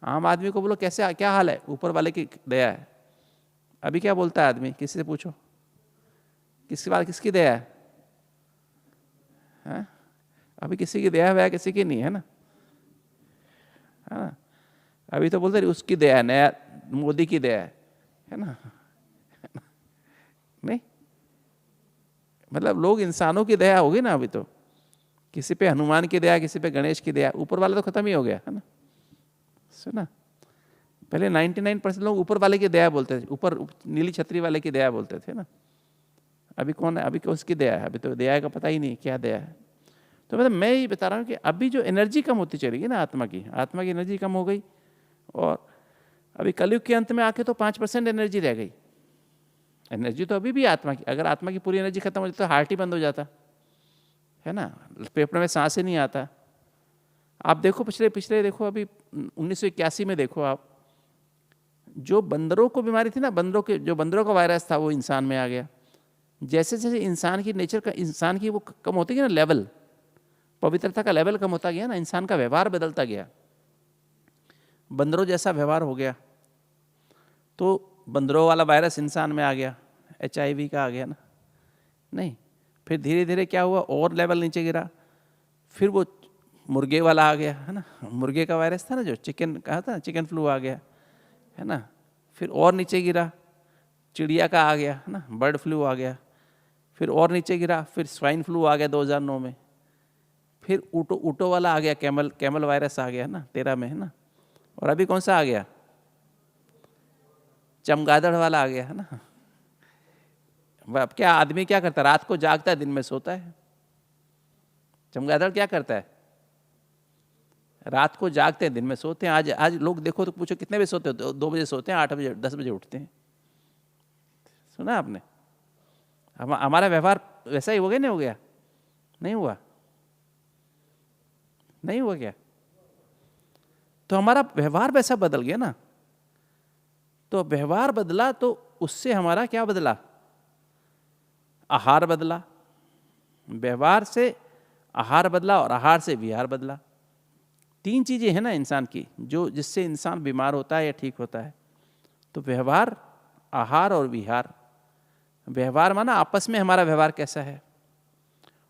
आम आदमी को बोलो कैसे क्या हाल है, ऊपर वाले की दया है। अभी क्या बोलता है आदमी? किसी से पूछो किसकी बात, किसकी दया है? हाँ? अभी किसी की दया है, किसी की नहीं है ना। हाँ, अभी तो बोलते उसकी दया है, नया मोदी की दया है ना? नहीं, मतलब लोग इंसानों की दया होगी ना। अभी तो किसी पे हनुमान की दया, किसी पे गणेश की दया, ऊपर वाला तो खत्म ही हो गया है ना। सुना, पहले 99% लोग ऊपर वाले की दया बोलते थे, ऊपर नीली छतरी वाले की दया बोलते थे ना। अभी कौन है? अभी कौन उसकी दया है? अभी तो दया का पता ही नहीं क्या दया है। तो मतलब मैं ये बता रहा हूँ कि अभी जो एनर्जी कम होती चली गई ना, आत्मा की एनर्जी कम हो गई। और अभी कलयुग के अंत में आके तो 5% एनर्जी रह गई। एनर्जी तो अभी भी आत्मा की, अगर आत्मा की पूरी एनर्जी खत्म हो जाती तो हार्ट ही बंद हो जाता है ना, फेफड़े में सांस ही नहीं आता। आप देखो पिछले देखो, अभी 1981 में देखो आप, जो बंदरों को बीमारी थी ना, बंदरों का वायरस था वो इंसान में आ गया। जैसे जैसे इंसान की नेचर का, इंसान की वो कम होती गई ना लेवल, पवित्रता का लेवल कम होता गया ना, इंसान का व्यवहार बदलता गया, बंदरों जैसा व्यवहार हो गया, तो बंदरों वाला वायरस इंसान में आ गया, HIV का आ गया ना। नहीं, फिर धीरे धीरे क्या हुआ, और लेवल नीचे गिरा, फिर वो मुर्गे वाला आ गया है ना, मुर्गे का वायरस था ना जो चिकन कहा था ना, चिकन फ्लू आ गया है ना। फिर और नीचे गिरा, चिड़िया का आ गया है ना, बर्ड फ्लू आ गया। फिर और नीचे गिरा, फिर स्वाइन फ्लू आ गया 2009 में। फिर ऊँटों वाला आ गया, कैमल वायरस आ गया है ना 13 में, है ना। और अभी कौन सा आ गया? चमगादड़ वाला आ गया है ना। अब क्या आदमी क्या करता है? रात को जागता है, दिन में सोता है। चमगादड़ क्या करता है? रात को जागते हैं, दिन में सोते हैं। आज लोग देखो तो पूछो कितने बजे सोते हो? 2 बजे सोते हैं, 8 बजे 10 बजे उठते हैं। सुना आपने? हमारा व्यवहार वैसा ही हो गया, नहीं हो गया? नहीं हुआ? नहीं हुआ क्या? तो हमारा व्यवहार वैसा बदल गया ना। तो व्यवहार बदला तो उससे हमारा क्या बदला? आहार बदला। व्यवहार से आहार बदला और आहार से विहार बदला। 3 चीजें हैं ना इंसान की, जो जिससे इंसान बीमार होता है या ठीक होता है। तो व्यवहार, आहार और विहार। व्यवहार माना आपस में हमारा व्यवहार कैसा है,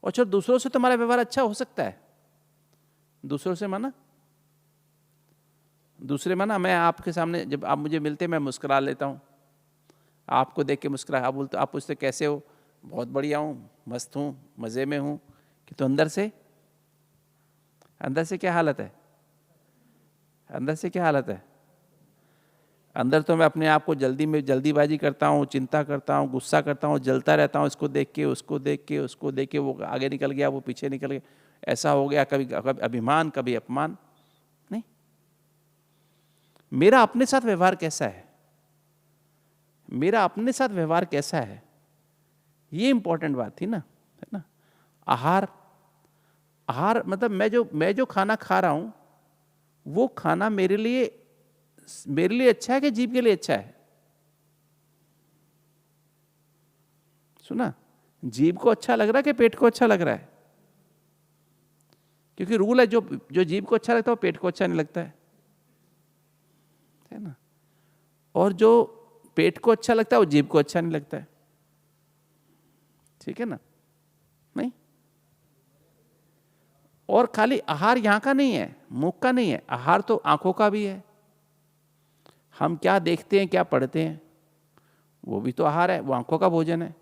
और चलो दूसरों से तो हमारा व्यवहार अच्छा हो सकता है। दूसरों से माना, दूसरे माना मैं आपके सामने जब आप मुझे मिलते मैं मुस्कुरा लेता हूँ, आपको देख के मुस्कुरा, आप बोलते, आप पूछते कैसे हो? बहुत बढ़िया हूँ, मस्त हूँ, मज़े में हूँ। कि तो अंदर से क्या हालत है? अंदर से क्या हालत है? अंदर तो मैं अपने आप को जल्दीबाजी करता हूँ, चिंता करता हूँ, गुस्सा करता हूँ, जलता रहता हूँ, इसको देख के, उसको देख के, उसको देख के, वो आगे निकल गया, वो पीछे निकल गया, ऐसा हो गया, कभी अभिमान, कभी अपमान। नहीं, मेरा अपने साथ व्यवहार कैसा है? मेरा अपने साथ व्यवहार कैसा है, ये इंपॉर्टेंट बात थी ना, है ना। आहार मतलब मैं जो खाना खा रहा हूं, वो खाना मेरे लिए अच्छा है कि जीभ के लिए अच्छा है? सुना, जीभ को अच्छा लग रहा है कि पेट को अच्छा लग रहा है? क्योंकि रूल है, जो जीभ को अच्छा लगता है वो पेट को अच्छा नहीं लगता है ना। और जो पेट को अच्छा लगता है, वो जीभ को अच्छा नहीं लगता है। ठीक है ना? नहीं। और खाली आहार यहां का नहीं है, मुख का नहीं है, आहार तो आंखों का भी है। हम क्या देखते हैं, क्या पढ़ते हैं, वो भी तो आहार है, वो आंखों का भोजन है।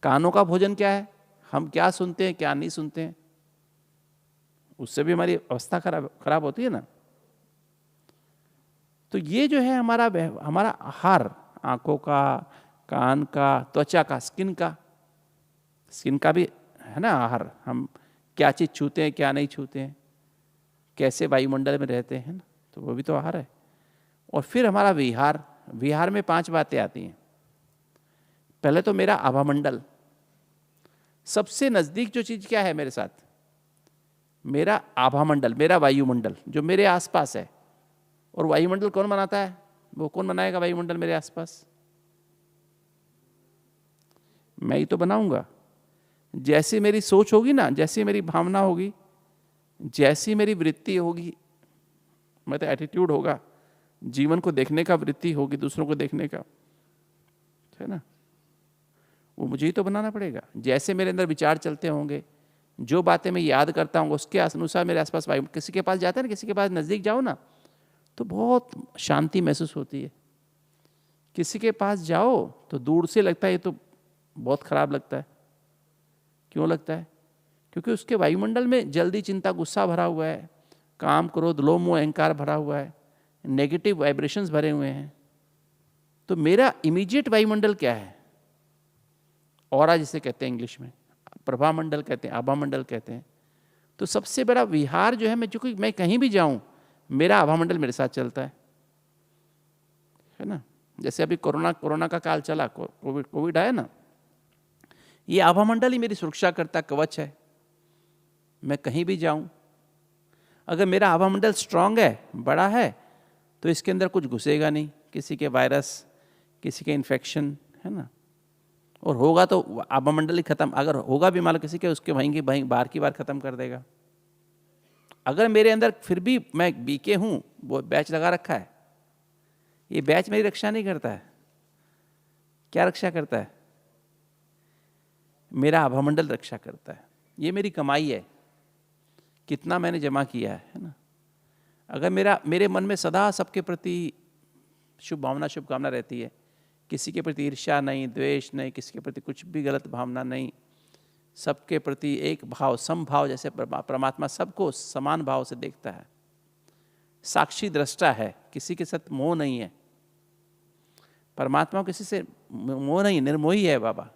कानों का भोजन क्या है, हम क्या सुनते हैं, क्या नहीं सुनते हैं, उससे भी हमारी अवस्था खराब होती है ना। तो ये जो है हमारा आहार, आंखों का, कान का, त्वचा का, स्किन का भी है ना आहार। हम क्या चीज छूते हैं, क्या नहीं छूते हैं, कैसे वायुमंडल में रहते हैं ना, तो वो भी तो आहार है। और फिर हमारा विहार में 5 बातें आती हैं। पहले तो मेरा आभामंडल, सबसे नजदीक जो चीज क्या है मेरे साथ, मेरा आभामंडल, मेरा वायुमंडल जो मेरे आसपास है। और वायुमंडल कौन बनाता है? वो कौन बनाएगा वायुमंडल मेरे आसपास? मैं ही तो बनाऊंगा। जैसी मेरी सोच होगी ना, जैसी मेरी भावना होगी, जैसी मेरी वृत्ति होगी, मतलब एटीट्यूड होगा, जीवन को देखने का वृत्ति होगी, दूसरों को देखने का, है ना, वो मुझे ही तो बनाना पड़ेगा। जैसे मेरे अंदर विचार चलते होंगे, जो बातें मैं याद करता हूँ, उसके अनुसार मेरे आसपास वायु। किसी के पास जाते हैं ना, किसी के पास नजदीक जाओ ना तो बहुत शांति महसूस होती है। किसी के पास जाओ तो दूर से लगता है ये तो बहुत खराब लगता है। क्यों लगता है? क्योंकि उसके वायुमंडल में जल्दी, चिंता, गुस्सा भरा हुआ है, काम, क्रोध, लोभ, मोह, अहंकार भरा हुआ है, नेगेटिव वाइब्रेशंस भरे हुए हैं। तो मेरा इमीडिएट वायुमंडल क्या है? ऑरा जिसे कहते हैं इंग्लिश में, प्रभा मंडल कहते हैं, आभा मंडल कहते हैं। तो सबसे बड़ा विहार जो है, मैं कहीं भी जाऊं, मेरा आभा मंडल मेरे साथ चलता है ना। जैसे अभी कोरोना का काल चला, कोविड आया ना, ये आभा मंडल ही मेरी सुरक्षा करता कवच है। मैं कहीं भी जाऊं, अगर मेरा आभा मंडल स्ट्रांग है, बड़ा है, तो इसके अंदर कुछ घुसेगा नहीं, किसी के वायरस, किसी के इन्फेक्शन, है ना। और होगा तो आभा मंडल ही खत्म, अगर होगा भी मान लो किसी के, उसके वहीं बार की बार खत्म कर देगा। अगर मेरे अंदर फिर भी मैं बीके हूं, वो बैच लगा रखा है, ये बैच मेरी रक्षा नहीं करता है। क्या रक्षा करता है? मेरा आभामंडल रक्षा करता है। ये मेरी कमाई है, कितना मैंने जमा किया है ना। अगर मेरे मन में सदा सबके प्रति शुभ भावना, शुभकामना रहती है, किसी के प्रति ईर्ष्या नहीं, द्वेष नहीं, किसी के प्रति कुछ भी गलत भावना नहीं, सबके प्रति एक भाव, समभाव, जैसे परमात्मा सबको समान भाव से देखता है, साक्षी दृष्टा है, किसी के साथ मोह नहीं है। परमात्मा किसी से मोह नहीं, निर्मोही है बाबा।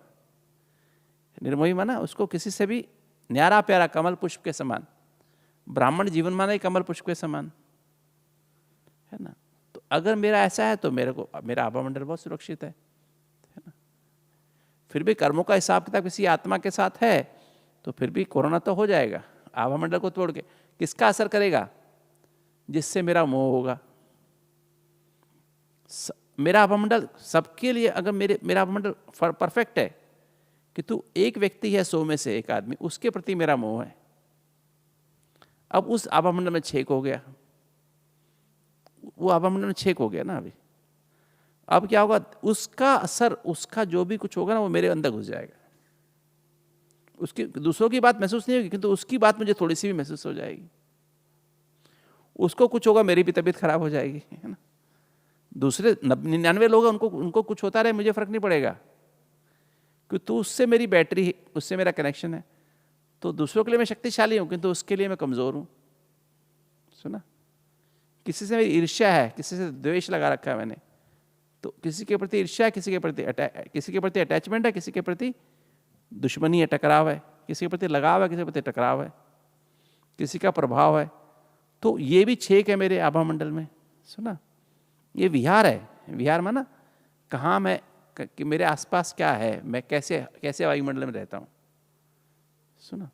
निर्मोही माना उसको किसी से भी न्यारा प्यारा, कमल पुष्प के समान। ब्राह्मण जीवन माना ही कमल पुष्प के समान, है ना। तो अगर मेरा ऐसा है तो मेरा आभा मंडल बहुत सुरक्षित है ना। फिर भी कर्मों का हिसाब किताब किसी आत्मा के साथ है तो फिर भी कोरोना तो हो जाएगा। आभा मंडल को तोड़ के किसका असर करेगा? जिससे मेरा मोह होगा। मेरा आभा मंडल सबके लिए, अगर मेरा आभा मंडल परफेक्ट है कि तू एक व्यक्ति है 100 में से एक आदमी, उसके प्रति मेरा मोह है, अब उस आभा मंडल में छेक हो गया, वो आभा मंडल में छेक हो गया ना अभी। अब क्या होगा? उसका असर, उसका जो भी कुछ होगा ना, वो मेरे अंदर घुस जाएगा। उसकी दूसरों की बात महसूस नहीं होगी, किंतु उसकी बात मुझे थोड़ी सी भी महसूस हो जाएगी। उसको कुछ होगा, मेरी भी तबीयत खराब हो जाएगी, है ना। दूसरे 99 लोग हैं, उनको कुछ होता रहे, मुझे फर्क नहीं पड़ेगा, क्योंकि तो उससे मेरी बैटरी, उससे मेरा कनेक्शन है। तो दूसरों के लिए मैं शक्तिशाली हूं, किंतु उसके लिए मैं कमजोर हूं। सुना? किसी से मेरी ईर्ष्या है, किसी से द्वेष लगा रखा है मैंने, तो किसी के प्रति ईर्ष्या है, किसी के प्रति अटैचमेंट है, किसी के प्रति दुश्मनी है, टकराव है, किसी के प्रति लगाव है, किसी के प्रति टकराव है, किसी का प्रभाव है। तो ये भी छेक है मेरे आभा मंडल में। सुना? ये विहार है। विहार माना कहाँ मैं, कि मेरे आसपास क्या है, मैं कैसे वायुमंडल में रहता हूं। सुना?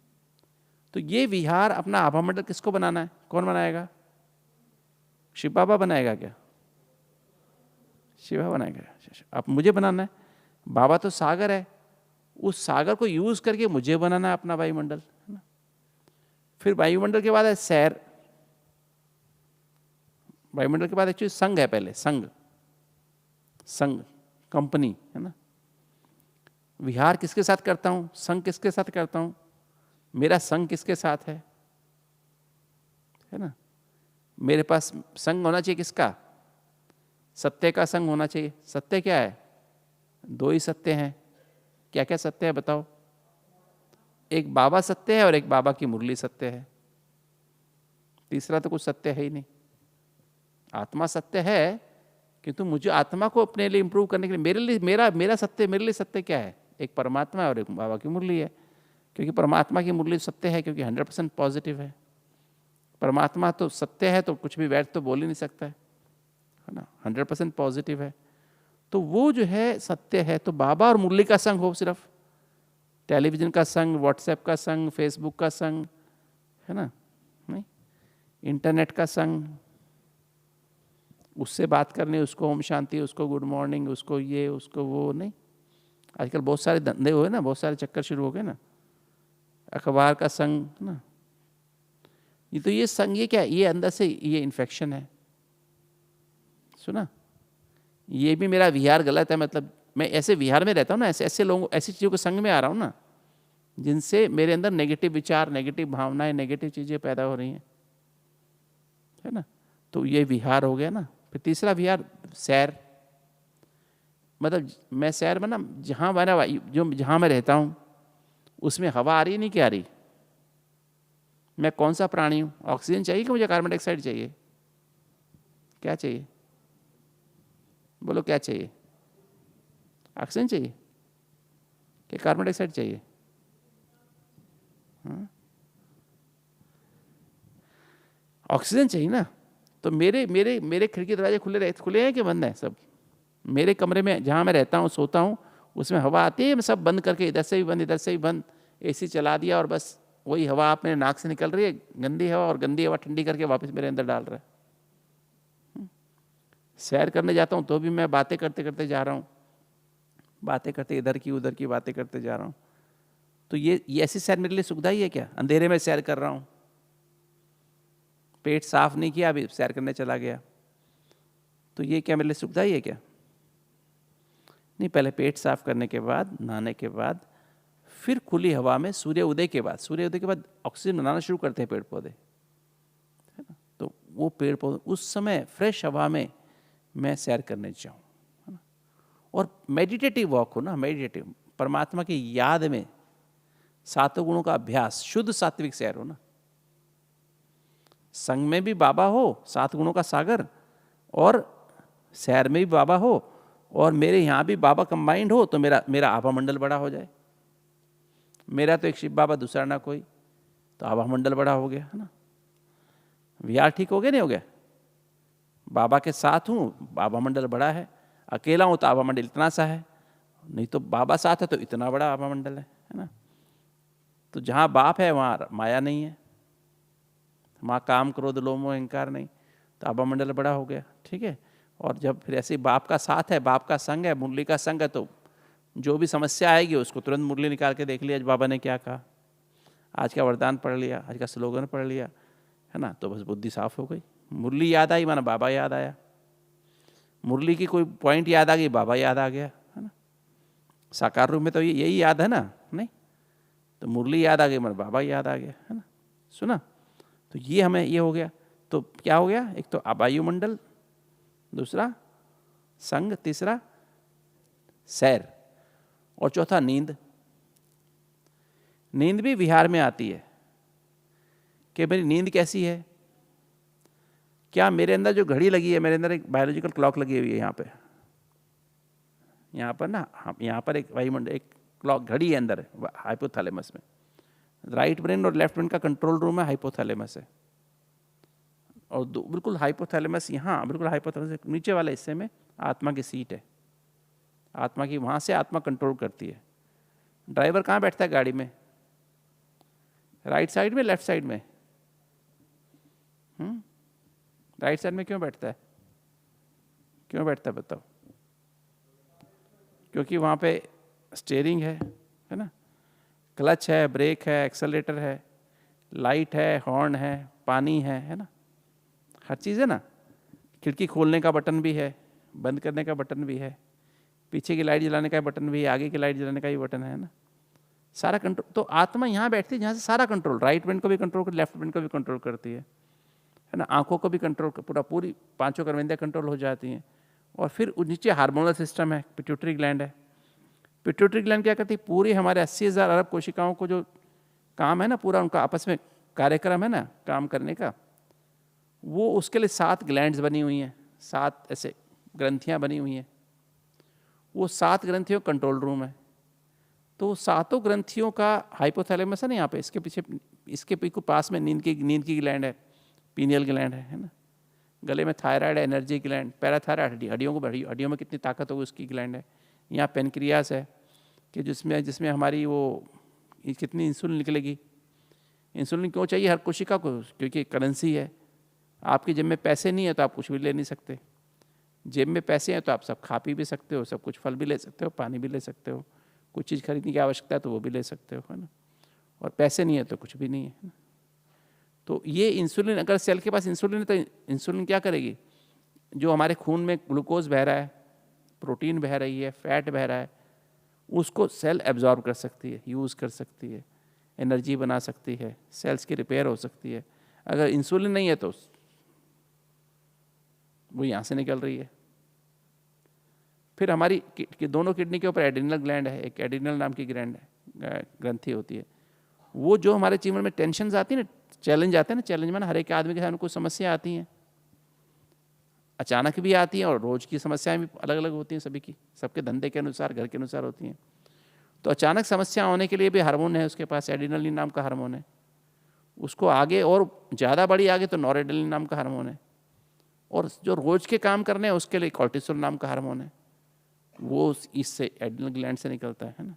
तो ये विहार, अपना आभा मंडल किसको बनाना है? कौन बनाएगा? शिव बाबा बनाएगा क्या? शिवा बनाएगा? अब मुझे बनाना है। बाबा तो सागर है, उस सागर को यूज करके मुझे बनाना है अपना वायुमंडल, है ना। फिर वायुमंडल के बाद है सैर। वायुमंडल के बाद एक्चुअली संघ है, पहले संघ, संग, कंपनी, है ना। विहार किसके साथ करता हूँ, संग किसके साथ करता हूँ, मेरा संग किसके साथ है ना। मेरे पास संग होना चाहिए किसका, सत्य का संग होना चाहिए। सत्य क्या है, दो ही सत्य हैं। क्या क्या सत्य है बताओ। एक बाबा सत्य है और एक बाबा की मुरली सत्य है। तीसरा तो कुछ सत्य है ही नहीं। आत्मा सत्य है, किंतु मुझे आत्मा को अपने लिए इंप्रूव करने के लिए मेरे लिए मेरा सत्य, मेरे लिए सत्य क्या है, एक परमात्मा है और एक बाबा की मुरली है। क्योंकि परमात्मा की मुरली सत्य है, क्योंकि 100% पॉजिटिव है। परमात्मा तो सत्य है, तो कुछ भी व्यर्थ तो बोल ही नहीं सकता है ना, 100% पॉजिटिव है। तो वो जो है सत्य है। तो बाबा और मुरली का संग हो, सिर्फ टेलीविजन का संग, व्हाट्सएप का संग, फेसबुक का संग, है ना, नहीं, इंटरनेट का संग, उससे बात करनी, उसको ओम शांति, उसको गुड मॉर्निंग, उसको ये, उसको वो, नहीं। आजकल बहुत सारे धंधे हुए ना, बहुत सारे चक्कर शुरू हो गए ना, अखबार का संग ना। ये तो ये संग, ये क्या, ये अंदर से ये इन्फेक्शन है। सुना, ये भी मेरा विहार गलत है। मतलब मैं ऐसे विहार में रहता हूँ ना, ऐसे लोगों, ऐसी चीज़ों के संग में आ रहा हूँ ना, जिनसे मेरे अंदर नेगेटिव विचार, नेगेटिव भावनाएं, नेगेटिव चीज़ें पैदा हो रही हैं, है ना। तो ये विहार हो गया ना। फिर तीसरा विहार सैर। मतलब मैं सैर में ना, जहाँ मेरा जहाँ मैं रहता हूँ उसमें हवा आ रही नहीं, क्या आ रही, मैं कौन सा प्राणी हूँ, ऑक्सीजन चाहिए कि मुझे कार्बन डाइऑक्साइड चाहिए, क्या चाहिए बोलो, क्या चाहिए, ऑक्सीजन चाहिए कि कार्बन डाइऑक्साइड चाहिए। ऑक्सीजन चाहिए ना। तो मेरे मेरे मेरे खिड़की दरवाजे खुले हैं कि बंद है सब। मेरे कमरे में जहाँ मैं रहता हूँ, सोता हूँ, उसमें हवा आती है, मैं सब बंद करके, इधर से भी बंद, इधर से भी बंद, एसी चला दिया, और बस वही हवा आप मेरे नाक से निकल रही है, गंदी हवा, और गंदी हवा ठंडी करके वापस मेरे अंदर डाल रहा है। सैर करने जाता हूँ तो भी मैं बातें करते करते जा रहा हूँ, बातें करते इधर की उधर की बातें करते जा रहा हूँ। तो ये ऐसी सैर मेरे लिए सुखदाई है क्या, अंधेरे में सैर कर रहा हूँ, पेट साफ नहीं किया, अभी सैर करने चला गया, तो ये क्या मेरे लिए सुखदाई है क्या। नहीं, पहले पेट साफ करने के बाद, नहाने के बाद, फिर खुली हवा में सूर्य उदय के बाद ऑक्सीजन बनाना शुरू करते हैं पेड़ पौधे, है ना। तो वो पेड़ पौधे उस समय फ्रेश हवा में मैं सैर करने जाऊँ, है ना। और मेडिटेटिव वॉक हो ना, मेडिटेटिव, परमात्मा की याद में, सातों गुणों का अभ्यास, शुद्ध सात्विक सैर हो ना। संग में भी बाबा हो, 7 गुणों का सागर, और सैर में भी बाबा हो, और मेरे यहाँ भी बाबा कंबाइंड हो, तो मेरा आभा मंडल बड़ा हो जाए। मेरा तो एक शिव बाबा, दूसरा ना कोई, तो आभा मंडल बड़ा हो गया, है ना। विहार ठीक हो गया, नहीं हो गया। बाबा के साथ हूँ, आभा मंडल बड़ा है। अकेला हूँ तो आभा मंडल इतना सा है, नहीं तो बाबा साथ है तो इतना बड़ा आभा मंडल है ना। तो जहाँ बाप है वहाँ माया नहीं है, वहाँ काम क्रोध लोभ मोह अहंकार नहीं, तो आभा मंडल बड़ा हो गया, ठीक है। और जब फिर ऐसे बाप का साथ है, बाप का संग है, मुरली का संग है, तो जो भी समस्या आएगी उसको तुरंत मुरली निकाल के देख लिया, आज बाबा ने क्या कहा, आज का वरदान पढ़ लिया, आज का स्लोगन पढ़ लिया, है ना, तो बस बुद्धि साफ हो गई। मुरली याद आई माना बाबा याद आया, मुरली की कोई पॉइंट याद आ गई, बाबा याद आ गया, है ना। साकार रूप में तो यही याद है ना, नहीं तो मुरली याद आ गई माना बाबा याद आ गया, है ना। सुना, तो ये हमें ये हो गया। तो क्या हो गया, एक तो वायुमंडल, दूसरा संग, तीसरा सैर, और चौथा नींद। नींद भी विहार में आती है कि मेरी नींद कैसी है। क्या मेरे अंदर जो घड़ी लगी है, मेरे अंदर एक बायोलॉजिकल क्लॉक लगी हुई है यहाँ पर ना, यहाँ पर एक वायुमंडल, एक क्लॉक घड़ी है अंदर हाइपोथैलेमस में। राइट ब्रेन और लेफ्ट ब्रेन का कंट्रोल रूम है हाइपोथैलेमस है, और बिल्कुल हाइपोथैलेमस यहाँ, बिल्कुल हाइपोथैलेमस नीचे वाले हिस्से में आत्मा की सीट है। आत्मा की, वहाँ से आत्मा कंट्रोल करती है। ड्राइवर कहाँ बैठता है गाड़ी में, राइट साइड में, लेफ्ट साइड में, राइट साइड में क्यों बैठता है, क्यों बैठता है बताओ। क्योंकि वहाँ पे स्टीयरिंग है ना, क्लच है, ब्रेक है, एक्सेलरेटर है, लाइट है, हॉर्न है, पानी है ना, हर चीज़ है ना। खिड़की खोलने का बटन भी है बंद करने का बटन भी है, पीछे की लाइट जलाने का बटन भी है, आगे की लाइट जलाने का भी बटन है ना। सारा कंट्रोल, तो आत्मा यहाँ बैठती है जहाँ से सारा कंट्रोल, राइट ब्रेन को भी कंट्रोल करती है, लेफ्ट ब्रेन को भी कंट्रोल करती है ना। आंखों को भी कंट्रोल, पूरी पांचों कर्मेंद्रियाँ कंट्रोल हो जाती हैं। और फिर नीचे हार्मोनल सिस्टम है, पिट्यूटरी ग्लैंड है। पिट्यूटरी ग्लैंड क्या करती है, पूरी हमारे 80,000 अरब कोशिकाओं को जो काम है ना, पूरा उनका आपस में कार्यक्रम है ना काम करने का, वो उसके लिए 7 ग्लैंड्स बनी हुई हैं, 7 ऐसे ग्रंथियाँ बनी हुई हैं। वो 7 ग्रंथियों कंट्रोल रूम है। तो सातों ग्रंथियों का हाइपोथैलेमस है ना यहाँ पे, इसके पीछे, इसके पीछे पास में नींद की ग्लैंड है, पीनियल ग्लैंड है ना। गले में थायराइड है, एनर्जी ग्लैंड, पैराथायराइड हड्डियों में कितनी ताकत होगी उसकी ग्लैंड है। यहाँ पेनक्रियास है कि जिसमें हमारी वो कितनी इंसुलिन निकलेगी। इंसुलिन क्यों चाहिए हर कोशिका को, क्योंकि करेंसी है। आपकी जेब में पैसे नहीं है तो आप कुछ भी ले नहीं सकते, जेब में पैसे हैं तो आप सब खा पी भी सकते हो, सब कुछ, फल भी ले सकते हो, पानी भी ले सकते हो, कुछ चीज़ खरीदने की आवश्यकता है तो वो भी ले सकते हो, है ना। और पैसे नहीं है तो कुछ भी नहीं है। तो ये इंसुलिन, अगर सेल के पास इंसुलिन है तो इंसुलिन क्या करेगी, जो हमारे खून में ग्लूकोज बह रहा है, प्रोटीन बह रही है, फैट बह रहा है, उसको सेल एब्जॉर्ब कर सकती है, यूज़ कर सकती है, एनर्जी बना सकती है, सेल्स की रिपेयर हो सकती है। अगर इंसुलिन नहीं है तो वो यहाँ से निकल रही है। फिर हमारी दोनों किडनी के ऊपर एड्रिनल ग्लैंड है, एक एड्रिनल नाम की ग्रंथि होती है। वो जो हमारे जीवन में टेंशन आती है ना, चैलेंज आते हैं ना, चैलेंज में ना हर एक आदमी के सामने कुछ समस्या आती हैं, अचानक भी आती हैं और रोज की समस्याएं भी अलग अलग होती हैं सभी की, सबके धंधे के अनुसार, घर के अनुसार होती हैं। तो अचानक समस्या होने के लिए भी हार्मोन है उसके पास, एड्रिनलिन नाम का हार्मोन है। उसको आगे और ज़्यादा बड़ी आगे तो नॉरेड्रेनालिन नाम का हार्मोन है। और जो रोज के काम करने हैं उसके लिए कॉर्टिसोल नाम का हार्मोन है, वो इससे एड्रिनल ग्लैंड से निकलता है ना।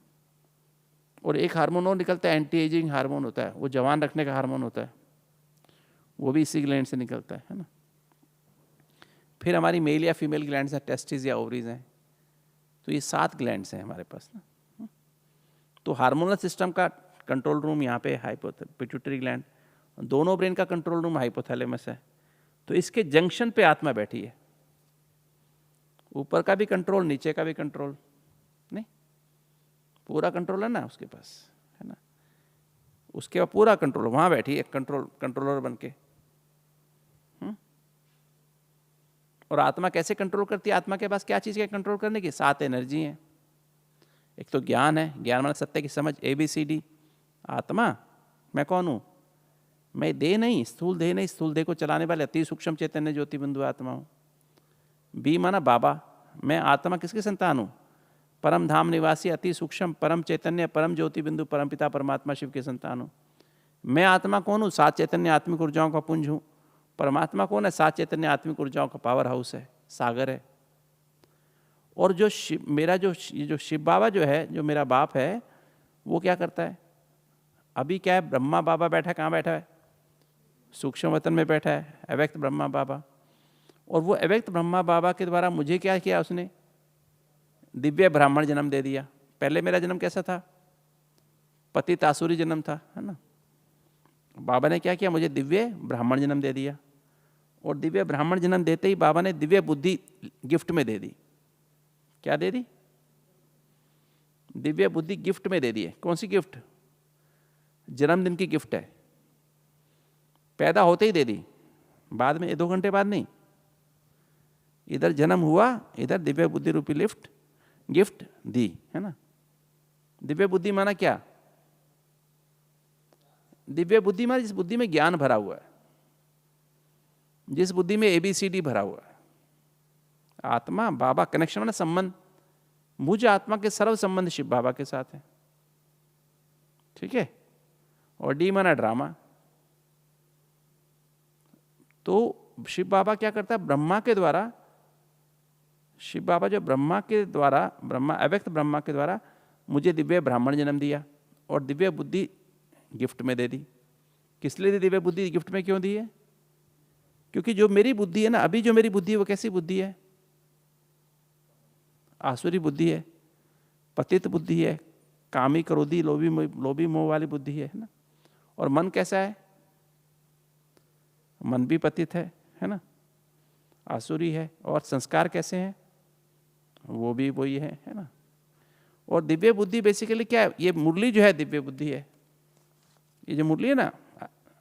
और एक हार्मोन और निकलता है, एंटी एजिंग हार्मोन होता है, वो जवान रखने का हार्मोन होता है, वो भी इसी ग्लैंड से निकलता है ना। फिर हमारी मेल या फीमेल ग्लैंड्स हैं, टेस्टिस या ओवरीज हैं। तो ये 7 ग्लैंड्स हैं हमारे पास ना। तो हार्मोनल सिस्टम का कंट्रोल रूम यहाँ पे पिट्यूटरी ग्लैंड, दोनों ब्रेन का कंट्रोल रूम हाइपोथैलेमस है। तो इसके जंक्शन पे आत्मा बैठी है, ऊपर का भी कंट्रोल, नीचे का भी कंट्रोल, नहीं पूरा कंट्रोल है ना उसके पास, है ना। उसके बाद पूरा कंट्रोल, वहां बैठी है कंट्रोलर बन के। और आत्मा कैसे कंट्रोल करती है, आत्मा के पास क्या चीज़ है कंट्रोल करने की, 7 एनर्जी हैं। एक तो ज्ञान है, ज्ञान मतलब सत्य की समझ, ABCD। आत्मा, मैं कौन हूँ, मैं देह नहीं, स्थूल देह नहीं, स्थूल देह को चलाने वाले अति सूक्ष्म चैतन्य ज्योति बिंदु आत्मा हूँ। B माना बाबा, मैं आत्मा किसकी संतान हूँ, परम धाम निवासी अति सूक्ष्म परम चैतन्य परम ज्योति बिंदु परम पिता परमात्मा शिव की संतान हूँ। मैं आत्मा कौन हूँ, 7 चैतन्य आत्मिक ऊर्जाओं का पुंज हूँ। परमात्मा कौन है, 7 चैतन्य आत्मिक ऊर्जाओं का पावर हाउस है, सागर है। और जो मेरा जो शिव बाबा जो है, जो मेरा बाप है, वो क्या करता है, अभी क्या है, ब्रह्मा बाबा बैठा है, कहाँ बैठा है, सूक्ष्म वतन में बैठा है, अव्यक्त ब्रह्मा बाबा। और वो अव्यक्त ब्रह्मा बाबा के द्वारा मुझे क्या किया, उसने दिव्य ब्राह्मण जन्म दे दिया। पहले मेरा जन्म कैसा था, पतित आसुरी जन्म था, है ना। बाबा ने क्या किया, मुझे दिव्य ब्राह्मण जन्म दे दिया। और दिव्य ब्राह्मण जन्म देते ही बाबा ने दिव्य बुद्धि गिफ्ट में दे दी। क्या दे दी, दिव्य बुद्धि गिफ्ट में दे दी है। कौन सी गिफ्ट, जन्मदिन की गिफ्ट है, पैदा होते ही दे दी, बाद में 2 घंटे बाद नहीं। इधर जन्म हुआ, इधर दिव्य बुद्धि रूपी गिफ्ट दी, है ना। दिव्य बुद्धि माना क्या, दिव्य बुद्धि माना जिस बुद्धि में ज्ञान भरा हुआ है, जिस बुद्धि में ABCD भरा हुआ है। आत्मा बाबा कनेक्शन माना संबंध, मुझ आत्मा के सर्व संबंध शिव बाबा के साथ है, ठीक है। और D माना ड्रामा। तो शिव बाबा क्या करता है, ब्रह्मा के द्वारा, शिव बाबा जो ब्रह्मा के द्वारा, अव्यक्त ब्रह्मा के द्वारा मुझे दिव्य ब्राह्मण जन्म दिया और दिव्य बुद्धि गिफ्ट में दे दी। किस लिए दी दिव्य बुद्धि गिफ्ट में, क्यों दी है, क्योंकि जो मेरी बुद्धि है ना, अभी जो मेरी बुद्धि है वो कैसी बुद्धि है, आसुरी बुद्धि है, पतित बुद्धि है, कामी क्रोधी लोभी मोह वाली बुद्धि है ना। और मन कैसा है, मन भी पतित है ना, आसुरी है। और संस्कार कैसे हैं, वो भी वही है ना। और दिव्य बुद्धि बेसिकली क्या है, ये मुरली जो है दिव्य बुद्धि है। ये जो मुरली है ना,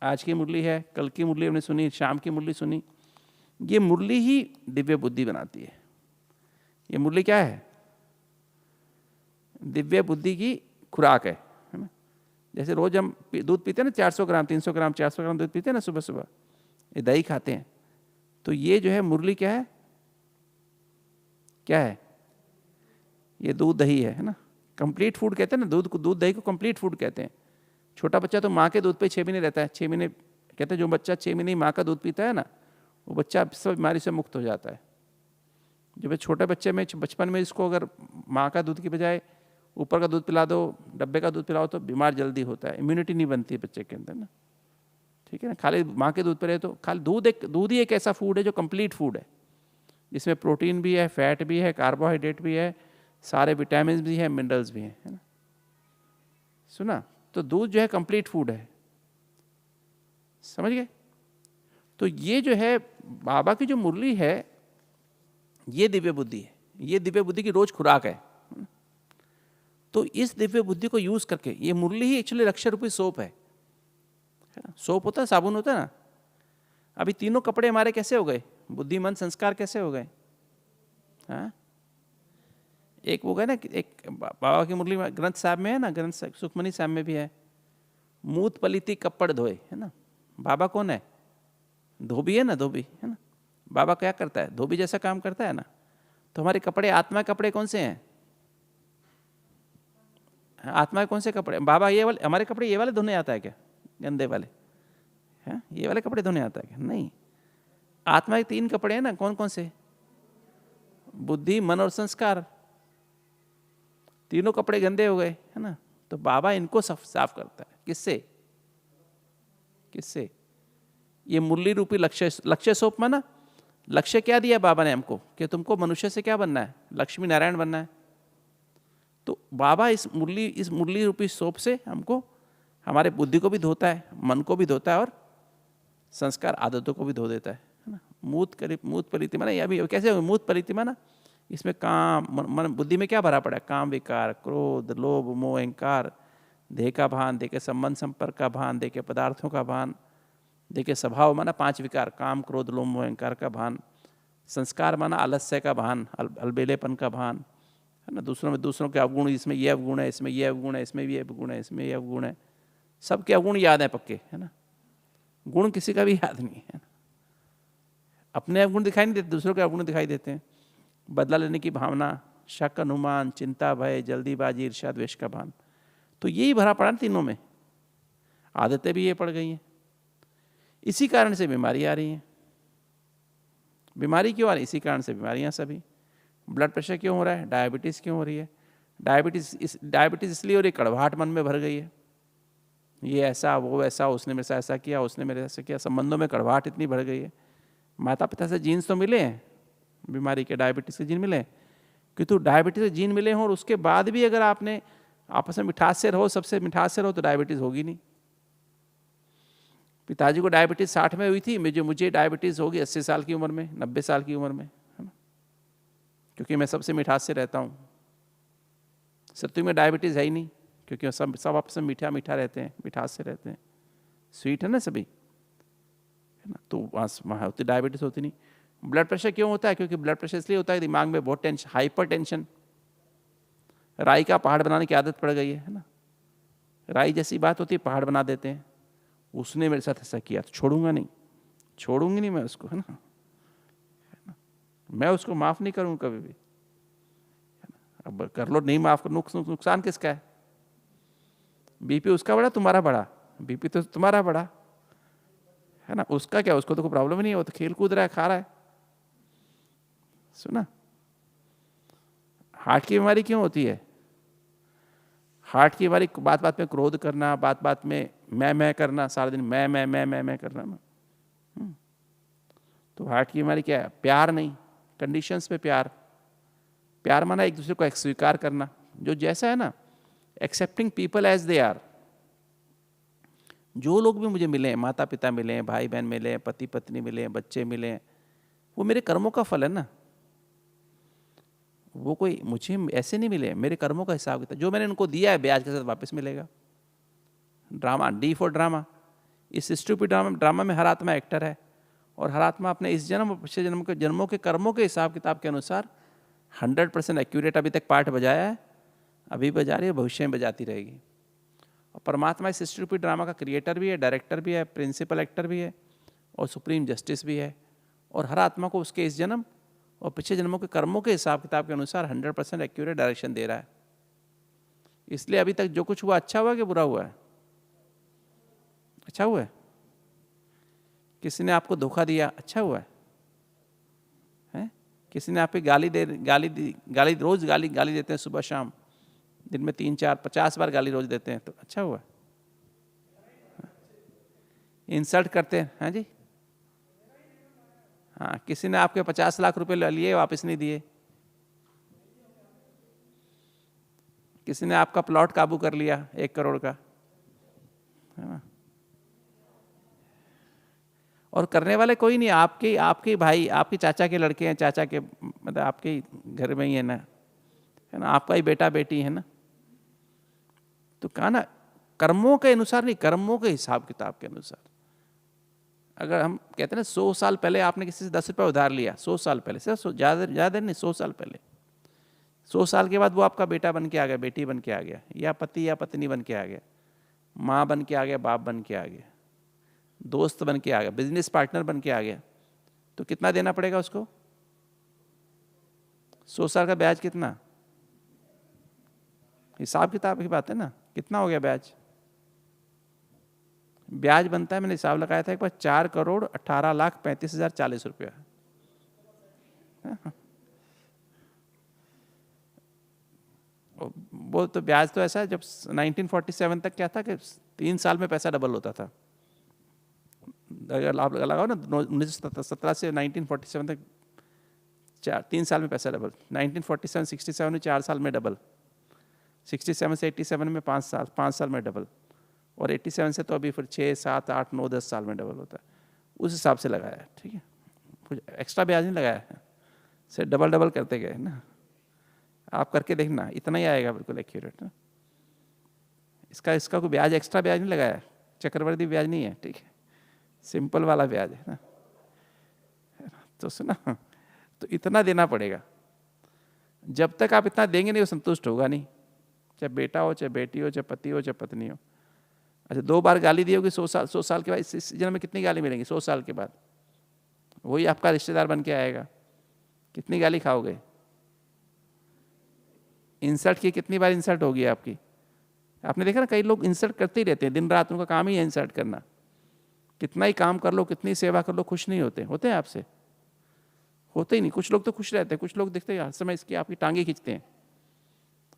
आज की मुरली है, कल की मुरली हमने सुनी, शाम की मुरली सुनी, ये मुरली ही दिव्य बुद्धि बनाती है। ये मुरली क्या है, दिव्य बुद्धि की खुराक है ना। जैसे रोज हम दूध पीते हैं ना, 400 ग्राम 300 ग्राम 400 ग्राम दूध पीते हैं ना सुबह सुबह, ये दही खाते हैं, तो ये जो है मुरली क्या है, क्या है, ये दूध दही है ना। कंप्लीट फूड कहते हैं ना, दूध को, दूध दही को कंप्लीट फूड कहते हैं। छोटा बच्चा तो माँ के दूध पे 6 महीने रहता है, 6 महीने कहते हैं, जो बच्चा 6 महीने माँ का दूध पीता है ना, वो बच्चा सब बीमारी से मुक्त हो जाता है। जब छोटे बच्चे में बचपन में इसको अगर माँ का दूध की बजाय ऊपर का दूध पिला दो, डब्बे का दूध पिलाओ, तो बीमार जल्दी होता है, इम्यूनिटी नहीं बनती है बच्चे के अंदर ना। ठीक है ना, खाली माँ के दूध पर रहे तो खाली दूध ही एक ऐसा फूड है जो कंप्लीट फूड है, जिसमें प्रोटीन भी है, फैट भी है, कार्बोहाइड्रेट भी है, सारे विटामिन भी है, मिनरल्स भी हैं, है ना। सुना, तो दूध जो है कंप्लीट फूड है, समझ गए। तो ये जो है बाबा की जो मुरली है, ये दिव्य बुद्धि है, ये दिव्य बुद्धि की रोज खुराक है। तो इस दिव्य बुद्धि को यूज करके, ये मुरली ही एक्चुअली लक्ष्य रूपी सोप है। सोप होता है, साबुन होता है ना। अभी तीनों कपड़े हमारे कैसे हो गए, बुद्धि मन संस्कार कैसे हो गए। हाँ, एक वो गए ना, एक बाबा की मुरली में ग्रंथ साहब में है ना, ग्रंथ सुखमनी साहब में भी है, मूत पलिति कपड़ धोए, है ना। बाबा कौन है, धोबी है ना, धोबी है ना। बाबा क्या करता है, धोबी जैसा काम करता है ना। तो हमारे कपड़े, आत्मा के कपड़े कौन से हैं, आत्मा के कौन से कपड़े, बाबा ये वाले, हमारे कपड़े ये वाले धोने आता है क्या, गंदे वाले, हैं ये वाले कपड़े धोने आता है क्या, नहीं। आत्मा के 3 कपड़े हैं ना, कौन कौन से, बुद्धि मन और संस्कार। तीनों कपड़े गंदे हो गए, है ना। तो बाबा इनको साफ करता है, किससे, किससे, ये मुरली रूपी लक्ष्य सोप में ना। लक्ष्य क्या दिया बाबा ने हमको, कि तुमको मनुष्य से क्या बनना है, लक्ष्मी नारायण बनना है। तो बाबा इस मुरली रूपी सोप से हमको, हमारे बुद्धि को भी धोता है, मन को भी धोता है, और संस्कार आदतों को भी धो देता है ना। मूत परितिमा ना, अभी कैसे हो, मूत परितिमा ना, इसमें काम मन बुद्धि में क्या भरा पड़ा है, काम विकार, क्रोध, लोभ, मोह, अहंकार, देह का भान, देह के संबंध संपर्क का भान, देह के पदार्थों का भान, देह के स्वभाव माना 5 विकार, काम क्रोध लोभ मोह अहंकार का भान, संस्कार माना आलस्य का भान, अलबेलेपन का भान, है ना। दूसरों के अवगुण, इसमें ये अवगुण है, इसमें ये अवगुण है, इसमें ये अवगुण है, इसमें ये अवगुण है, सबके अवगुण याद है पक्के, है ना। गुण किसी का भी याद नहीं है, अपने अवगुण दिखाई नहीं देते, दूसरों के अवगुण दिखाई देते हैं। बदला लेने की भावना, शक अनुमान, चिंता भय, जल्दीबाजी, ईर्ष्या द्वेष का भान, तो यही भरा पड़ा ना तीनों में, आदतें भी ये पड़ गई हैं। इसी कारण से बीमारी आ रही है। बीमारी क्यों आ रही है, इसी कारण से बीमारियां सभी। ब्लड प्रेशर क्यों हो रहा है, डायबिटीज़ क्यों हो रही है, डायबिटीज़ इसलिए हो रही है, कड़वाहट मन में भर गई है, ये ऐसा वो ऐसा, उसने मेरे साथ ऐसा किया, उसने मेरे ऐसा किया, संबंधों में कड़वाहट इतनी बढ़ गई है। माता पिता से जीन्स तो मिले हैं बीमारी के, डायबिटीज़ के जीन मिले, कि तो डायबिटीज़ के जीन मिले हों, और उसके बाद भी अगर आपने आपस में मिठास से रहो, सबसे मिठास से रहो, तो डायबिटीज़ होगी नहीं। पिताजी को डायबिटीज़ 60 में हुई थी, मुझे डायबिटीज़ होगी 80 साल की उम्र में, 90 साल की उम्र में, है ना, क्योंकि मैं सबसे मिठास से रहता हूँ। सत्तू में डायबिटीज़ है ही नहीं, क्योंकि सब आपस में मीठा मीठा रहते हैं, मिठास से रहते हैं, स्वीट है ना सभी, है ना। तो वहाँ होती डायबिटीज़ होती नहीं। ब्लड प्रेशर क्यों होता है, क्योंकि ब्लड प्रेशर इसलिए होता है दिमाग में बहुत टेंशन, हाइपर टेंशन, राई का पहाड़ बनाने की आदत पड़ गई है ना। राई जैसी बात होती है, पहाड़ बना देते हैं। उसने मेरे साथ ऐसा किया तो छोड़ूंगा नहीं, छोड़ूंगी नहीं मैं उसको, है ना, मैं उसको माफ़ नहीं करूँगा कभी भी। अब कर लो, नहीं माफ़ कर, नुकसान किसका है, बीपी उसका बड़ा, तुम्हारा बड़ा, बीपी तो तुम्हारा बड़ा, है ना, उसका क्या, उसको तो कोई प्रॉब्लम नहीं है, वो तो खेल कूद रहा है, खा रहा है। सुना, हार्ट की बीमारी क्यों होती है, हार्ट की बीमारी बात बात में क्रोध करना, बात बात में मैं करना, सारा दिन मैं करना ना। तो हार्ट की बीमारी क्या है, प्यार नहीं, कंडीशंस पे प्यार, प्यार माना एक दूसरे को स्वीकार करना, जो जैसा है ना, accepting people as they are. जो लोग भी मुझे मिले, माता पिता मिले, भाई बहन मिले, पति पत्नी मिले, बच्चे मिले, वो मेरे कर्मों का फल है ना, वो कोई मुझे ऐसे नहीं मिले, मेरे कर्मों का हिसाब किताब जो मैंने उनको दिया है ब्याज के साथ वापस मिलेगा। Drama, D for drama. इस स्टूपिड ड्रामा में हर आत्मा एक्टर है और हर आत्मा अपने इस जन्म और पिछले जन्म के जन्मों के कर्मों के हिसाब किताब के अनुसार 100% एक्यूरेट अभी तक पाठ बजाया है, अभी बजा रही है, भविष्य में बजाती रहेगी। और परमात्मा इस स्टूपिड ड्रामा का क्रिएटर भी है, डायरेक्टर भी है, प्रिंसिपल एक्टर भी है और सुप्रीम जस्टिस भी है। और हर आत्मा को उसके इस जन्म और पिछले जन्मों के कर्मों के हिसाब किताब के अनुसार 100% एक्यूरेट डायरेक्शन दे रहा है। इसलिए अभी तक जो कुछ हुआ अच्छा हुआ कि बुरा हुआ है? अच्छा हुआ है। किसी ने आपको धोखा दिया, अच्छा हुआ है? किसी ने आप पे गाली रोज गाली देते हैं, सुबह शाम, दिन में 3, 4, 50 बार गाली रोज देते हैं, तो अच्छा हुआ। इंसल्ट करते हैं, हाँ जी, हाँ, किसी ने आपके 50 लाख रुपए लिए, वापस नहीं दिए। किसी ने आपका प्लॉट काबू कर लिया 1 करोड़ का, है ना? और करने वाले कोई नहीं, आपके भाई, आपके चाचा के लड़के हैं, चाचा के मतलब आपके ही घर में ही है ना, आपका ही बेटा बेटी है ना। तो कहा ना, कर्मों के अनुसार नहीं, कर्मों के हिसाब किताब के अनुसार। अगर हम कहते हैं ना 100 साल पहले आपने किसी से 10 रुपये उधार लिया, 100 साल पहले, सिर्फ ज़्यादा नहीं, 100 साल पहले, 100 साल के बाद वो आपका बेटा बन के आ गया, बेटी बन के आ गया, या पति या पत्नी बन के आ गया, माँ बन के आ गया, बाप बन के आ गया, दोस्त बन के आ गया, बिजनेस पार्टनर बन के आ गया, तो कितना देना पड़ेगा उसको? 100 साल का ब्याज कितना? हिसाब किताब की बात है ना, कितना हो गया ब्याज? ब्याज बनता है, मैंने हिसाब लगाया था एक बार, 4,18,35,040 रुपया। वो तो ब्याज तो ऐसा है, जब 1947 तक क्या था कि 3 साल में पैसा डबल होता था। अगर आप लगाओ ना 1917 से 1947 तक 3 साल में पैसा डबल, 1947 67 में 4 साल में डबल, 67 से 87 में 5 साल में डबल, और 87 से तो अभी फिर 6, 7, 8, 9, 10 साल में डबल होता है। उस हिसाब से लगाया है, ठीक है, कुछ एक्स्ट्रा ब्याज नहीं लगाया है, सिर्फ डबल करते गए ना। आप करके देखना, इतना ही आएगा बिल्कुल एक्यूरेट ना। इसका कोई ब्याज, एक्स्ट्रा ब्याज नहीं लगाया है, चक्रवर्ती ब्याज नहीं है, ठीक है, सिंपल वाला ब्याज है ना। तो सुना, तो इतना देना पड़ेगा। जब तक आप इतना देंगे नहीं, वो संतुष्ट होगा नहीं, चाहे बेटा हो, चाहे बेटी हो, चाहे पति हो, चाहे पत्नी हो। अच्छा, 2 बार गाली दी होगी 100 साल के बाद, इस जन्म में कितनी गाली मिलेंगी 100 साल के बाद? वही आपका रिश्तेदार बन के आएगा, कितनी गाली खाओगे? इंसल्ट की कितनी बार इंसल्ट होगी आपकी? आपने देखा ना, कई लोग इंसल्ट करते ही रहते हैं दिन रात, उनका काम ही है इंसल्ट करना। कितना ही काम कर लो, कितनी सेवा कर लो, खुश नहीं होते हैं आपसे, होते ही नहीं। कुछ लोग तो खुश रहते हैं, कुछ लोग देखते हैं हर समय इसकी आपकी टांगे खींचते हैं,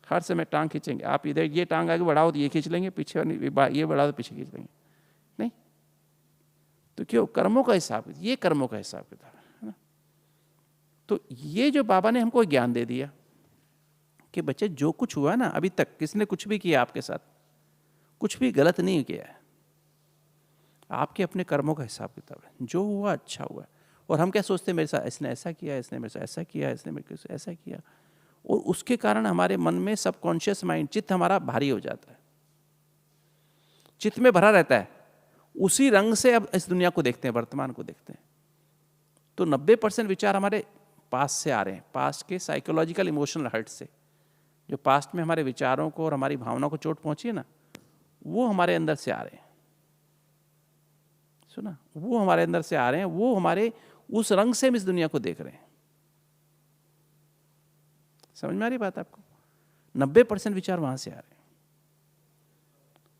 हर समय टांग खींचेंगे। आप इधर ये टांग आगे बढ़ाओ तो ये खींच लेंगे, पीछे ये बढ़ाओ तो पीछे खींच लेंगे। नहीं तो क्यों? कर्मों का हिसाब, ये कर्मों का हिसाब किताब है ना। तो ये जो बाबा ने हमको ज्ञान दे दिया कि बच्चे जो कुछ हुआ ना अभी तक, किसने कुछ भी किया आपके साथ, कुछ भी गलत नहीं किया है, आपके अपने कर्मों का हिसाब किताब है। जो हुआ अच्छा हुआ। और हम क्या सोचते हैं, मेरे साथ इसने ऐसा किया, इसने मेरे साथ ऐसा किया, इसने मेरे साथ ऐसा किया, और उसके कारण हमारे मन में सबकॉन्शियस माइंड, चित्त हमारा भारी हो जाता है, चित्त में भरा रहता है। उसी रंग से अब इस दुनिया को देखते हैं, वर्तमान को देखते हैं। तो 90% विचार हमारे पास्ट से आ रहे हैं, पास्ट के साइकोलॉजिकल इमोशनल हर्ट से। जो पास्ट में हमारे विचारों को और हमारी भावनाओं को चोट पहुंची है ना, वो हमारे अंदर से आ रहे हैं। सुना, वो हमारे अंदर से आ रहे हैं, वो हमारे उस रंग से हम इस दुनिया को देख रहे हैं। समझ में आ रही बात आपको? 90% विचार वहां से आ रहे हैं।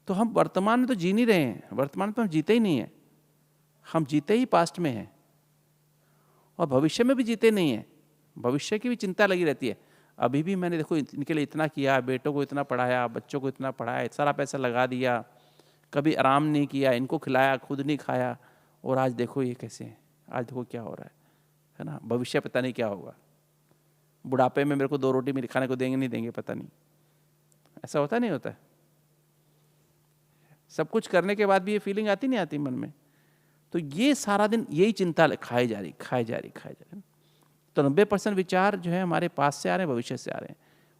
तो हम वर्तमान में तो जी नहीं रहे हैं, वर्तमान में तो हम जीते ही नहीं है, हम जीते ही पास्ट में हैं, और भविष्य में भी जीते नहीं है। भविष्य की भी चिंता लगी रहती है। अभी भी मैंने देखो इनके लिए इतना किया, बेटों को इतना पढ़ाया, बच्चों को इतना पढ़ाया, सारा पैसा लगा दिया, कभी आराम नहीं किया, इनको खिलाया, खुद नहीं खाया, और आज देखो ये कैसे हैं, आज देखो क्या हो रहा है ना। भविष्य पता नहीं क्या होगा, बुढ़ापे में मेरे को 2 रोटी मेरे खाने को देंगे नहीं देंगे, पता नहीं। ऐसा होता नहीं होता? सब कुछ करने के बाद भी ये फीलिंग आती नहीं आती मन में? तो ये सारा दिन यही चिंता खाई जा रही। तो 90% विचार जो है हमारे पास से आ रहे हैं, भविष्य से आ रहे हैं।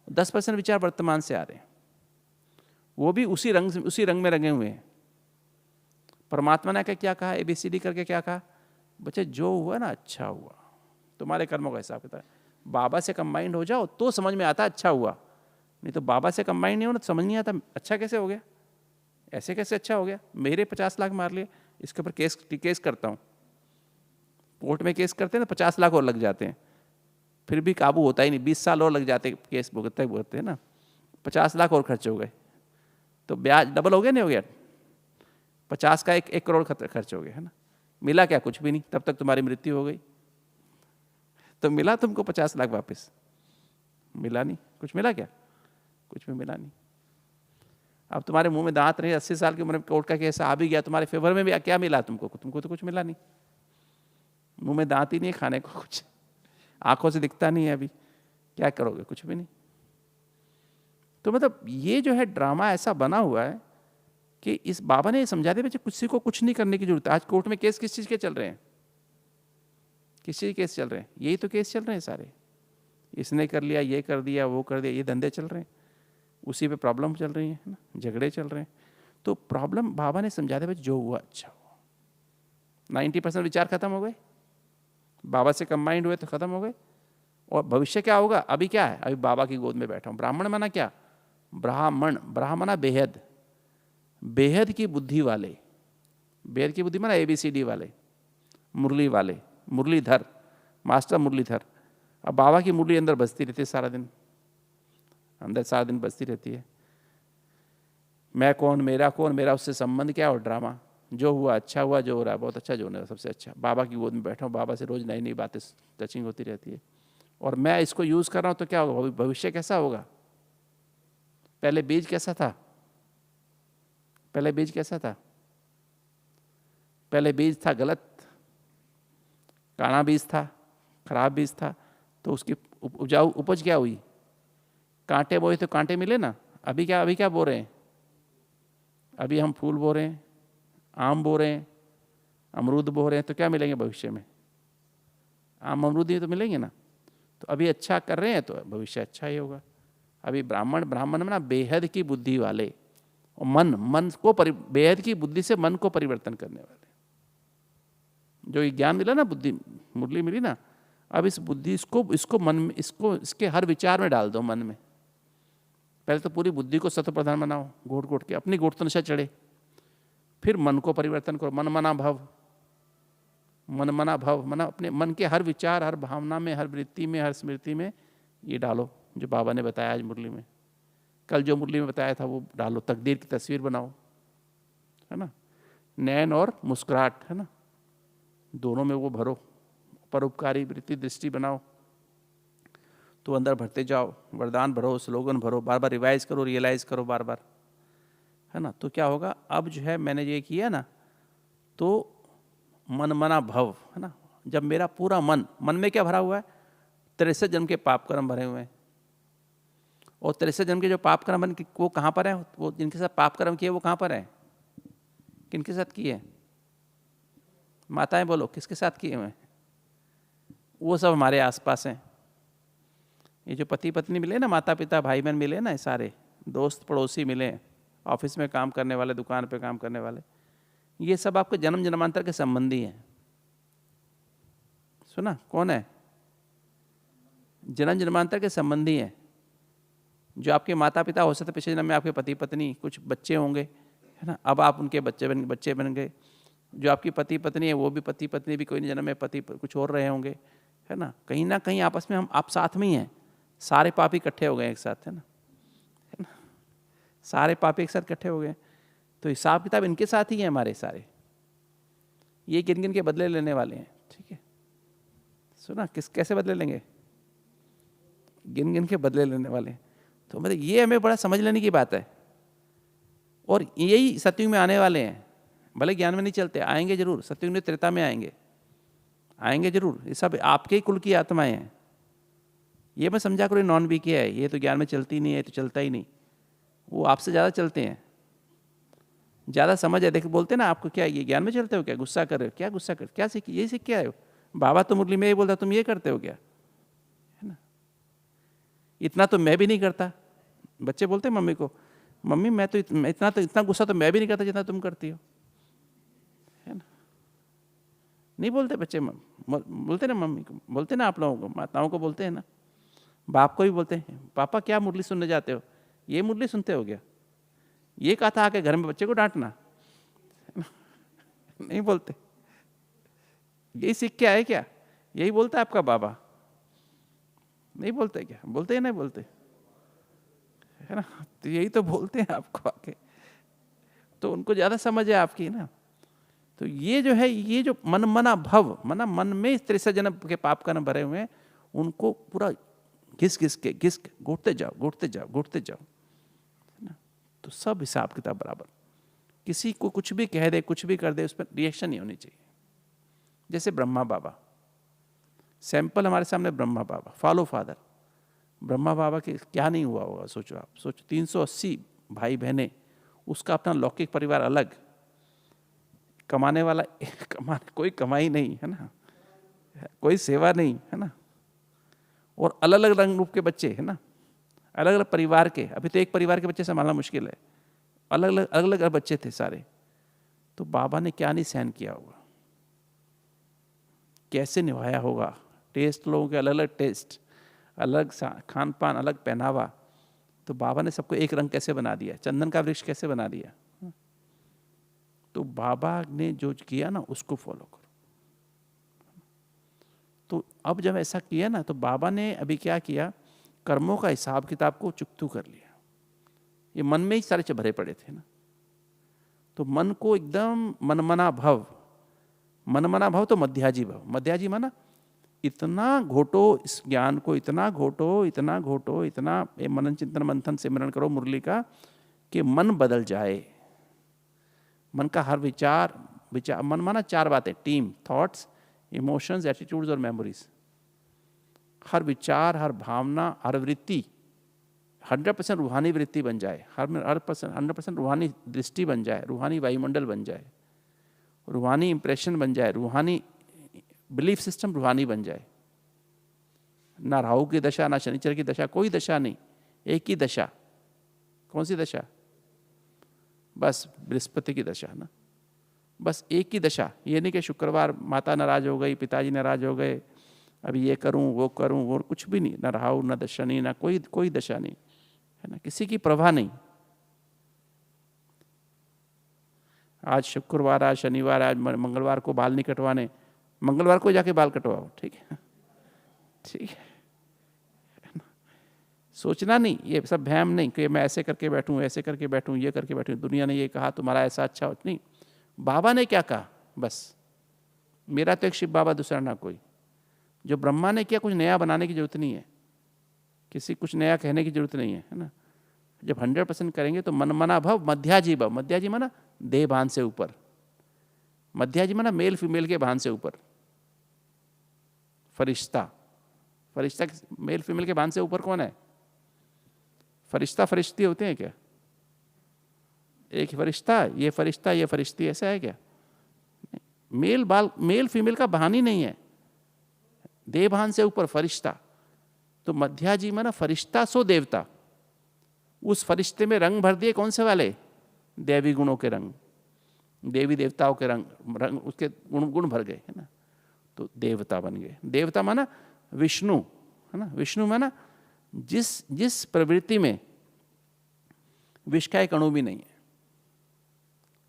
10% विचार वर्तमान से आ रहे हैं, वो भी उसी रंग में रंगे हुए हैं। परमात्मा ने क्या कहा, ABCD करके क्या कहा, बच्चे जो हुआ ना अच्छा हुआ, तुम्हारे कर्मों का हिसाब किताब। बाबा से कंबाइंड हो जाओ तो समझ में आता अच्छा हुआ, नहीं तो बाबा से कंबाइंड नहीं हो ना तो समझ नहीं आता अच्छा कैसे हो गया, ऐसे कैसे अच्छा हो गया। मेरे 50 लाख मार लिए, इसके ऊपर केस करता हूँ, कोर्ट में केस करते हैं ना 50 लाख और लग जाते हैं, फिर भी काबू होता ही नहीं, 20 साल और लग जाते केस भुगतते हैं ना, 50 लाख और खर्च हो गए, तो ब्याज डबल हो गया नहीं हो गया, 50 का 1 करोड़ खर्च हो गया है ना। मिला क्या, कुछ भी नहीं, तब तक तुम्हारी मृत्यु हो गई। तो मिला तुमको 50 लाख वापस, मिला नहीं, कुछ मिला क्या, कुछ भी मिला नहीं। अब तुम्हारे मुंह में दांत नहीं, 80 साल की उम्र में कोर्ट का केस आ भी गया तुम्हारे फेवर में भी, क्या मिला तुमको तो कुछ मिला नहीं, मुंह में दांत ही नहीं, खाने को कुछ, आंखों से दिखता नहीं है, अभी क्या करोगे, कुछ भी नहीं। तो मतलब ये जो है ड्रामा ऐसा बना हुआ है कि इस बाबा ने ये समझा दिया बच्चे किसी को कुछ नहीं करने की जरूरत है। आज कोर्ट में केस किस चीज के चल रहे हैं, किस चीज के केस चल रहे हैं, यही तो केस चल रहे हैं सारे, इसने कर लिया, ये कर दिया, वो कर दिया, ये धंधे चल रहे हैं, उसी पे प्रॉब्लम चल रही है ना, झगड़े चल रहे हैं। तो प्रॉब्लम बाबा ने समझा दिया जो हुआ अच्छा हुआ। 90% विचार खत्म हो गए, बाबा से कंबाइंड हुए तो खत्म हो गए। और भविष्य क्या होगा, अभी क्या है, अभी बाबा की गोद में बैठा हूँ। ब्राह्मण माना क्या, ब्राह्मणा बेहद, बेहद की बुद्धि वाले, बेहद की बुद्धि माना ABCD वाले, मुरली वाले, मुरलीधर, मास्टर मुरलीधर। अब बाबा की मुरली अंदर बजती रहती है सारा दिन, अंदर सारा दिन बजती रहती है, मैं कौन, मेरा उससे संबंध क्या, और ड्रामा, जो हुआ अच्छा हुआ, जो हो रहा है बहुत अच्छा, जो होने सबसे अच्छा। बाबा की गोद में बैठा हूँ, बाबा से रोज नई नई बातें टचिंग होती रहती है, और मैं इसको यूज कर रहा हूँ तो क्या होगा, भविष्य कैसा होगा। पहले बीज कैसा था, पहले बीज कैसा था, पहले बीज था गलत, काना बीज था, खराब बीज था, तो उसकी उपजाऊ उपज क्या हुई, कांटे बोए तो कांटे मिले ना। अभी क्या बो रहे हैं, अभी हम फूल बो रहे हैं, आम बो रहे हैं, अमरूद बो रहे हैं, तो क्या मिलेंगे भविष्य में, आम अमरूद ही तो मिलेंगे ना। तो अभी अच्छा कर रहे हैं तो भविष्य अच्छा ही होगा। अभी ब्राह्मण में ना बेहद की बुद्धि वाले, और मन को बेहद की बुद्धि से मन को परिवर्तन करने वाले, जो ज्ञान मिला ना, बुद्धि मुरली मिली ना, अब इस बुद्धि इसको मन में, इसके हर विचार में डाल दो मन में। पहले तो पूरी बुद्धि को सत्व प्रधान बनाओ, घोट के अपनी घोट तो नशा चढ़े, फिर मन को परिवर्तन करो, मन मना भव, मना अपने मन के हर विचार, हर भावना में, हर वृत्ति में, हर स्मृति में ये डालो जो बाबा ने बताया आज मुरली में, कल जो मुरली में बताया था वो डालो। तकदीर की तस्वीर बनाओ, है ना, नैन और मुस्कुराहट, है ना, दोनों में वो भरो, परोपकारी वृत्ति दृष्टि बनाओ, तो अंदर भरते जाओ, वरदान भरो, स्लोगन भरो, बार बार रिवाइज करो, रियलाइज करो बार बार, है ना। तो क्या होगा, अब जो है मैंने ये किया ना, तो मन मना भव, है ना, जब मेरा पूरा मन में क्या भरा हुआ है, 63 जन्म के पाप कर्म भरे हुए हैं, और 63 जन्म के जो पाप कर्म बन वो कहाँ पर है, वो जिनके साथ पाप कर्म किए वो कहाँ पर है, किनके साथ किए, माताएं बोलो किसके साथ किए हुए, वो सब हमारे आसपास हैं। ये जो पति पत्नी मिले ना, माता पिता भाई बहन मिले ना, सारे दोस्त पड़ोसी मिले, ऑफिस में काम करने वाले, दुकान पे काम करने वाले, ये सब आपके जन्म जन्मांतर के संबंधी हैं। सुना, कौन है, जन्म जन्मांतर के संबंधी हैं, जो आपके माता पिता हो सकते पिछले जन्म में आपके पति पत्नी, कुछ बच्चे होंगे, है ना, अब आप उनके बच्चे बन गए। जो आपकी पति पत्नी है वो भी पति पत्नी भी कोई जन्म में पति कुछ और रहे होंगे, है ना कहीं आपस में हम आप साथ में ही हैं, सारे पापी इकट्ठे हो गए एक साथ, है ना, सारे पापी एक साथ इकट्ठे हो गए। तो हिसाब किताब इनके साथ ही है हमारे सारे, ये गिन गिन के बदले लेने वाले हैं, ठीक है। सुना, कैसे बदले लेंगे, गिन गिन के बदले लेने वाले हैं। तो मतलब ये हमें बड़ा समझ लेने की बात है, और यही सतयुग में आने वाले हैं, भले ज्ञान में नहीं चलते, आएंगे जरूर, सतयुग में त्रेता में आएंगे जरूर, ये सब आपके ही कुल की आत्माएं हैं। ये मैं समझा करो नॉन बी के है, ये तो ज्ञान में चलती नहीं है, तो चलता ही नहीं, वो आपसे ज़्यादा चलते हैं, ज़्यादा समझ है। देख बोलते ना, आपको क्या ये ज्ञान में चलते हो क्या, गुस्सा कर रहे हो क्या, गुस्सा कर क्या सीख, ये सीख के आए हो, बाबा तो मुरली में ये बोलता तुम ये करते हो क्या, इतना तो मैं भी नहीं करता। बच्चे बोलते हैं मम्मी को, मम्मी मैं तो इतना गुस्सा तो मैं भी नहीं करता जितना तुम करती हो, है ना? नहीं बोलते बच्चे, बोलते ना मम्मी को, बोलते ना आप लोगों को, माताओं को बोलते हैं ना, बाप को भी बोलते हैं, पापा क्या मुरली सुनने जाते हो, ये मुरली सुनते हो क्या, ये कहा था आके घर में बच्चे को डांटना। नहीं बोलते, यही सीख के आए क्या, यही बोलता है आपका बाबा, नहीं बोलते क्या, बोलते हैं नहीं बोलते, है ना? तो यही तो बोलते हैं आपको आके, तो उनको ज्यादा समझ है आपकी ना। तो ये जो है, ये जो मना भव, मन में 63 जन्म के पाप कर्म भरे हुए हैं, उनको पूरा घिस के घोटते जाओ, है ना? तो सब हिसाब किताब बराबर, किसी को कुछ भी कह दे, कुछ भी कर दे, उस पर रिएक्शन नहीं होनी चाहिए। जैसे ब्रह्मा बाबा, सैंपल हमारे सामने, ब्रह्मा बाबा, फॉलो फादर, ब्रह्मा बाबा के क्या नहीं हुआ होगा, सोचो आप, सोचो 380 भाई बहनें, उसका अपना लौकिक परिवार अलग, कमाने वाला कोई कमाई नहीं, है ना, कोई सेवा नहीं, है ना, और अलग अलग रंग रूप के बच्चे, है ना, अलग अलग परिवार के, अभी तो एक परिवार के बच्चे संभालना मुश्किल है, अलग अलग बच्चे थे सारे, तो बाबा ने क्या नहीं सहन किया होगा, कैसे निभाया होगा, टेस्ट, लोगों के अलग अलग टेस्ट, अलग खान पान, अलग पहनावा, तो बाबा ने सबको एक रंग कैसे बना दिया, चंदन का वृक्ष कैसे बना दिया। तो बाबा ने जो किया ना, उसको फॉलो करो। तो अब जब ऐसा किया ना, तो बाबा ने अभी क्या किया, कर्मों का हिसाब किताब को चुकतू कर लिया। ये मन में ही सारे भरे पड़े थे ना, तो मन को एकदम मनमना भव तो मध्याजी भव, मध्याजी माना इतना घोटो इस ज्ञान को, इतना घोटो, इतना मनन चिंतन मंथन सिमरन करो मुरली का, कि मन बदल जाए। मन का हर विचार, मन माना 4 बातें, टीम, थॉट्स, इमोशंस, एटीट्यूड्स और मेमोरीज। हर विचार, हर भावना, हर वृत्ति 100% रूहानी वृत्ति बन जाए, 100% रूहानी दृष्टि बन जाए, रूहानी वायुमंडल बन जाए, रूहानी इंप्रेशन बन जाए, रूहानी बिलीफ सिस्टम रूहानी बन जाए। ना राहु की दशा, ना शनिचर की दशा, कोई दशा नहीं, एक ही दशा। कौन सी दशा? बस बृहस्पति की दशा ना, बस एक ही दशा। ये नहीं कि शुक्रवार माता नाराज हो गई, पिताजी नाराज हो गए, अभी ये करूं वो करूं, वो कुछ भी नहीं, ना राहु ना शनि, ना कोई दशा नहीं, है ना, किसी की प्रवाह नहीं। आज शुक्रवार, आज शनिवार, आज मंगलवार को बाल नहीं कटवाने, मंगलवार को जाके बाल कटवाओ, ठीक है, ठीक है, सोचना नहीं, ये सब भ्रम नहीं कि मैं ऐसे करके बैठूं, ऐसे करके बैठूं, ये करके बैठूं, दुनिया ने ये कहा तुम्हारा ऐसा अच्छा हो, नहीं, बाबा ने क्या कहा, बस मेरा तो एक शिव बाबा, दूसरा ना कोई। जो ब्रह्मा ने किया, कुछ नया बनाने की जरूरत नहीं है, किसी कुछ नया कहने की जरूरत नहीं है, है ना। जब 100% करेंगे तो मनमना भव मध्याजी भव, मध्याजी माना देह भान से ऊपर, मध्याजी माना मेल फीमेल के भान से ऊपर, फरिश्ता मेल फीमेल के भान से ऊपर कौन है? फरिश्ता फरिश्ती होते हैं क्या? एक फरिश्ता, ये फरिश्ती, ऐसा है क्या? मेल फीमेल का भान ही नहीं है, देह भान से ऊपर फरिश्ता। तो मध्याजी माना फरिश्ता सो देवता, उस फरिश्ते में रंग भर दिए, कौन से वाले? दैवी गुणों के रंग, देवी देवताओं के रंग उसके गुण भर गए, है ना, तो देवता बन गए। देवता माना विष्णु, है ना, विष्णु माना जिस प्रवृत्ति में विष का एक अणु भी नहीं है।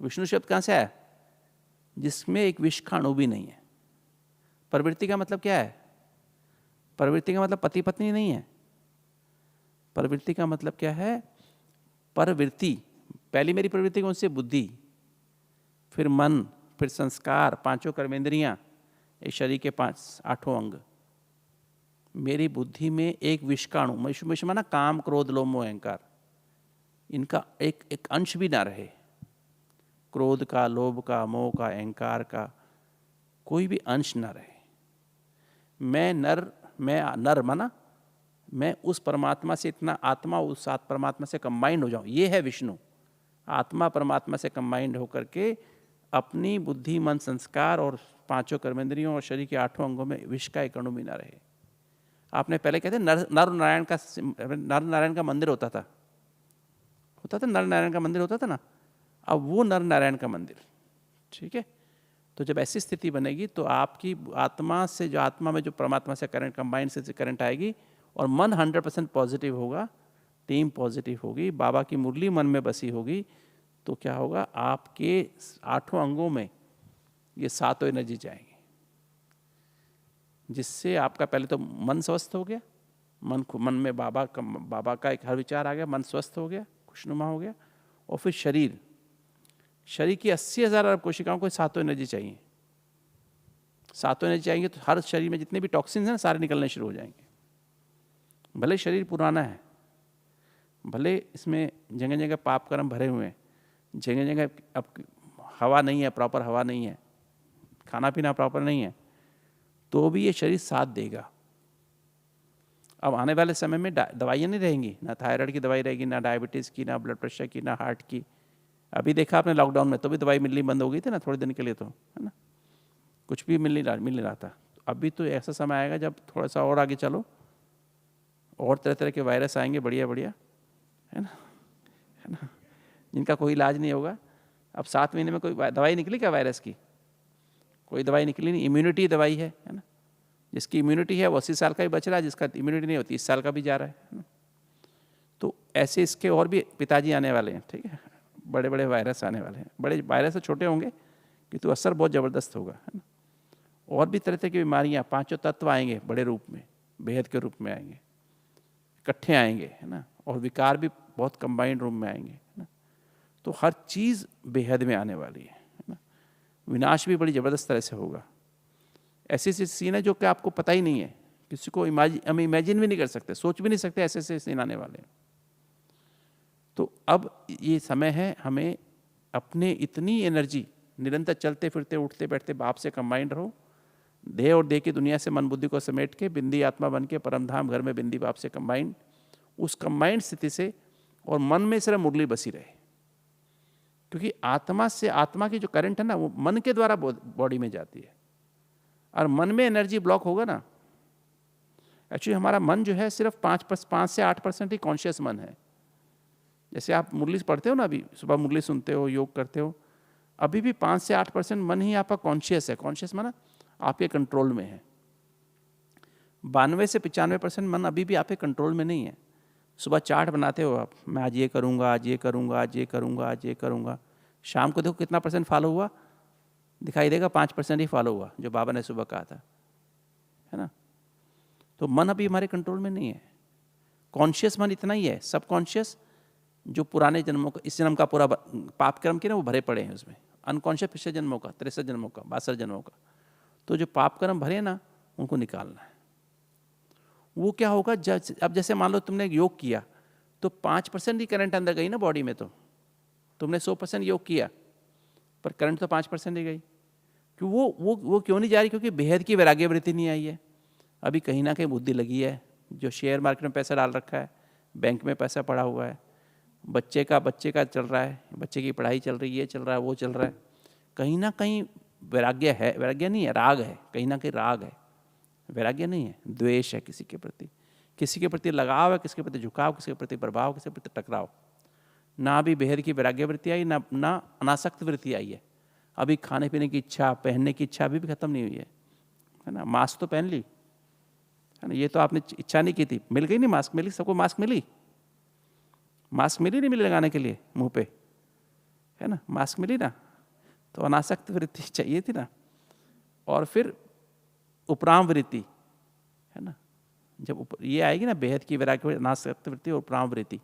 विष्णु शब्द कहां से आया? जिसमें एक विष का अणु भी नहीं है। प्रवृत्ति का मतलब क्या है? प्रवृत्ति का मतलब पति पत्नी नहीं है। प्रवृत्ति का मतलब क्या है? प्रवृत्ति, पहली मेरी प्रवृत्ति कौन सी? बुद्धि, फिर मन, फिर संस्कार, 5 कर्मेंद्रियां, इस शरीर के 8 अंग। मेरी बुद्धि में एक विष का अणु, विष माना काम, क्रोध, लोभ, मोह, अहंकार, इनका एक अंश भी ना रहे। क्रोध का, लोभ का, मोह का, अहंकार का कोई भी अंश ना रहे। मैं नर माना मैं उस परमात्मा से इतना, आत्मा उस परमात्मा से कंबाइंड हो जाऊं, ये है विष्णु। आत्मा परमात्मा से कंबाइंड होकर के अपनी बुद्धि, मन, संस्कार और 5 कर्मेंद्रियों और शरीर के 8 अंगों में विष का एक अणु भी ना रहे। आपने पहले कहते नर नारायण का मंदिर होता था नर नारायण का मंदिर होता था ना, अब वो नर नारायण का मंदिर, ठीक है। तो जब ऐसी स्थिति बनेगी तो आपकी आत्मा से जो आत्मा में जो परमात्मा से करंट कंबाइन से करंट आएगी और मन 100% पॉजिटिव होगा, टीम पॉजिटिव होगी, बाबा की मुरली मन में बसी होगी, तो क्या होगा, आपके 8 अंगों में ये 7 एनर्जी जाएंगी, जिससे आपका पहले तो मन स्वस्थ हो गया, मन में बाबा का एक हर विचार आ गया, मन स्वस्थ हो गया, खुशनुमा हो गया। और फिर शरीर की 80,000 अरब कोशिकाओं को 7 एनर्जी चाहिए। 7 एनर्जी चाहिए तो हर शरीर में जितने भी टॉक्सिन्स हैं सारे निकलने शुरू हो जाएंगे। भले शरीर पुराना है, भले इसमें जगह जगह पाप कर्म भरे हुए हैं, जगह जगह अब हवा नहीं है, प्रॉपर हवा नहीं है, खाना पीना प्रॉपर नहीं है, तो भी ये शरीर साथ देगा। अब आने वाले समय में दवाइयाँ नहीं रहेंगी, ना थायराइड की दवाई रहेगी, ना डायबिटीज़ की, ना ब्लड प्रेशर की, ना हार्ट की। अभी देखा आपने लॉकडाउन में तो भी दवाई मिलनी बंद हो गई थी ना थोड़े दिन के लिए, तो है ना, कुछ भी मिल नहीं रहा था। अभी तो ऐसा समय आएगा जब थोड़ा सा और आगे चलो और तरह तरह के वायरस आएंगे, बढ़िया बढ़िया, है ना, जिनका कोई इलाज नहीं होगा। अब 7 महीने में कोई दवाई निकली क्या वायरस की? कोई दवाई निकली नहीं। इम्यूनिटी दवाई है ना, जिसकी इम्यूनिटी है वो 80 साल का भी बच रहा है, जिसका इम्यूनिटी नहीं होती 30 साल का भी जा रहा है ना। तो ऐसे इसके और भी पिताजी आने वाले हैं, ठीक है, बड़े बड़े वायरस आने वाले हैं। बड़े वायरस छोटे होंगे किंतु असर बहुत ज़बरदस्त होगा, है ना। और भी तरह तरह की बीमारियाँ, 5 तत्व आएंगे बड़े रूप में, बेहद के रूप में आएंगे, इकट्ठे आएंगे, है ना। और विकार भी बहुत कंबाइंड रूप में आएंगे, है ना। तो हर चीज़ बेहद में आने वाली है ना। विनाश भी बड़ी ज़बरदस्त तरह से होगा। ऐसे ऐसे सीन है जो कि आपको पता ही नहीं है, किसी को हम इमेजिन भी नहीं कर सकते, सोच भी नहीं सकते ऐसे ऐसे सीन आने वाले हैं। तो अब ये समय है हमें अपने इतनी एनर्जी निरंतर चलते फिरते उठते बैठते बाप से कंबाइंड रहो, देह और देह की दुनिया से मन बुद्धि को समेट के बिंदी आत्मा बन के परमधाम घर में बिंदी बाप से कंबाइंड, उस कंबाइंड स्थिति से और मन में सिर्फ मुरली बसी रहे। क्योंकि आत्मा से आत्मा की जो करंट है ना वो मन के द्वारा बॉडी में जाती है, और मन में एनर्जी ब्लॉक होगा ना। एक्चुअली हमारा मन जो है सिर्फ 5 से 8% ही कॉन्शियस मन है। जैसे आप मुरली पढ़ते हो ना, अभी सुबह मुरली सुनते हो, योग करते हो, अभी भी 5 से 8% मन ही आपका कॉन्शियस है। कॉन्शियस माना आपके कंट्रोल में है। 92 से 95% मन अभी भी आपके कंट्रोल में नहीं है। सुबह चार्ट बनाते हो आप, मैं आज ये करूँगा, आज ये करूँगा, आज ये करूँगा, आज ये करूँगा, शाम को देखो कितना % फॉलो हुआ, दिखाई देगा 5% ही फॉलो हुआ जो बाबा ने सुबह कहा था, है ना। तो मन अभी हमारे कंट्रोल में नहीं है। कॉन्शियस मन इतना ही है, सब कॉन्शियस जो पुराने जन्मों का, इस जन्म का पूरा पाप कर्म के ना वो भरे पड़े हैं उसमें। अनकॉन्शियस पिछले जन्मों का, 63 जन्मों का, 62 जन्मों का, तो जो पाप कर्म भरे ना उनको निकालना है। वो क्या होगा, अब जैसे मान लो तुमने योग किया तो 5% ही करंट अंदर गई ना बॉडी में, तो तुमने 100% योग किया पर करंट तो 5% ही गई। क्यों वो क्यों नहीं जा रही? क्योंकि बेहद की वैराग्य वृत्ति नहीं आई है। अभी कहीं ना कहीं बुद्धि लगी है, जो शेयर मार्केट में पैसा डाल रखा है, बैंक में पैसा पड़ा हुआ है, बच्चे का चल रहा है, बच्चे की पढ़ाई चल रही है, ये चल रहा है, वो चल रहा है, कहीं ना कहीं वैराग्य है, वैराग्य नहीं है, राग है, कहीं ना कहीं राग है, वैराग्य नहीं है, द्वेष है किसी के प्रति, किसी के प्रति लगाव है, किसी के प्रति झुकाव, किसी के प्रति प्रभाव, किसी के प्रति टकराव। ना अभी बेहद की वैराग्य वृत्ति आई, ना अनासक्त वृत्ति आई है। अभी खाने पीने की इच्छा, पहनने की इच्छा अभी भी खत्म नहीं हुई है ना। मास्क तो पहन ली, है ना, ये तो आपने इच्छा नहीं की थी, मिल गई नहीं, मास्क मिली, सबको मास्क मिली, मास्क मिली नहीं मिली लगाने के लिए मुंह पे, है ना, मास्क मिली ना। तो अनासक्त वृत्ति चाहिए थी ना। और फिर उपराम वृत्ति, है ना, जब ये आएगी ना बेहद की वैराग्य, अनासक्त वृत्ति और उपराम वृत्ति,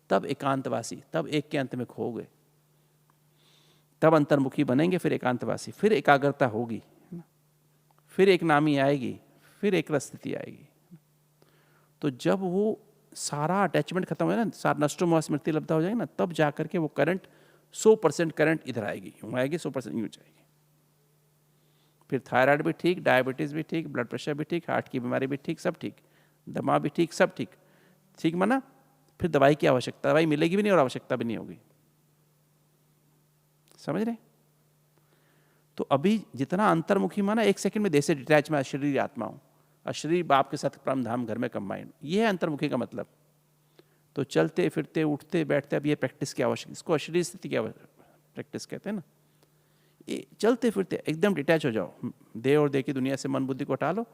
तब एकांतवासी, तब एक के अंत में खो गए, तब अंतर्मुखी बनेंगे, फिर एकांतवासी, फिर एकाग्रता होगी, है ना, फिर एक नामी आएगी, फिर एक रस स्थिति आएगी। तो जब वो सारा अटैचमेंट खत्म हो ना, सारा नष्टोमोह स्मृति लब्धा हो जाएगी ना, तब जाकर के वो करंट 100% करंट इधर आएगी, यूँ आएगी, 100% यूँ जाएगी। फिर थायराइड भी ठीक, डायबिटीज़ भी ठीक, ब्लड प्रेशर भी ठीक, हार्ट की बीमारी भी ठीक, सब ठीक, दमा भी ठीक, सब ठीक, ठीक माना। फिर दवाई की आवश्यकता, दवाई मिलेगी भी नहीं और आवश्यकता भी नहीं होगी, समझ रहे। तो अभी जितना अंतर्मुखी माना, 1 सेकंड में देह से डिटैच में शरीर आत्मा हूँ, अशरीरी बाप के साथ परम धाम घर में कंबाइन। ये है अंतर्मुखी का मतलब। तो चलते फिरते उठते बैठते, अब ये प्रैक्टिस की आवश्यक, इसको अशरीरी स्थिति की प्रैक्टिस कहते हैं ना। ये चलते फिरते एकदम डिटैच हो जाओ, देह और देह की दुनिया से मन बुद्धि को हटा लो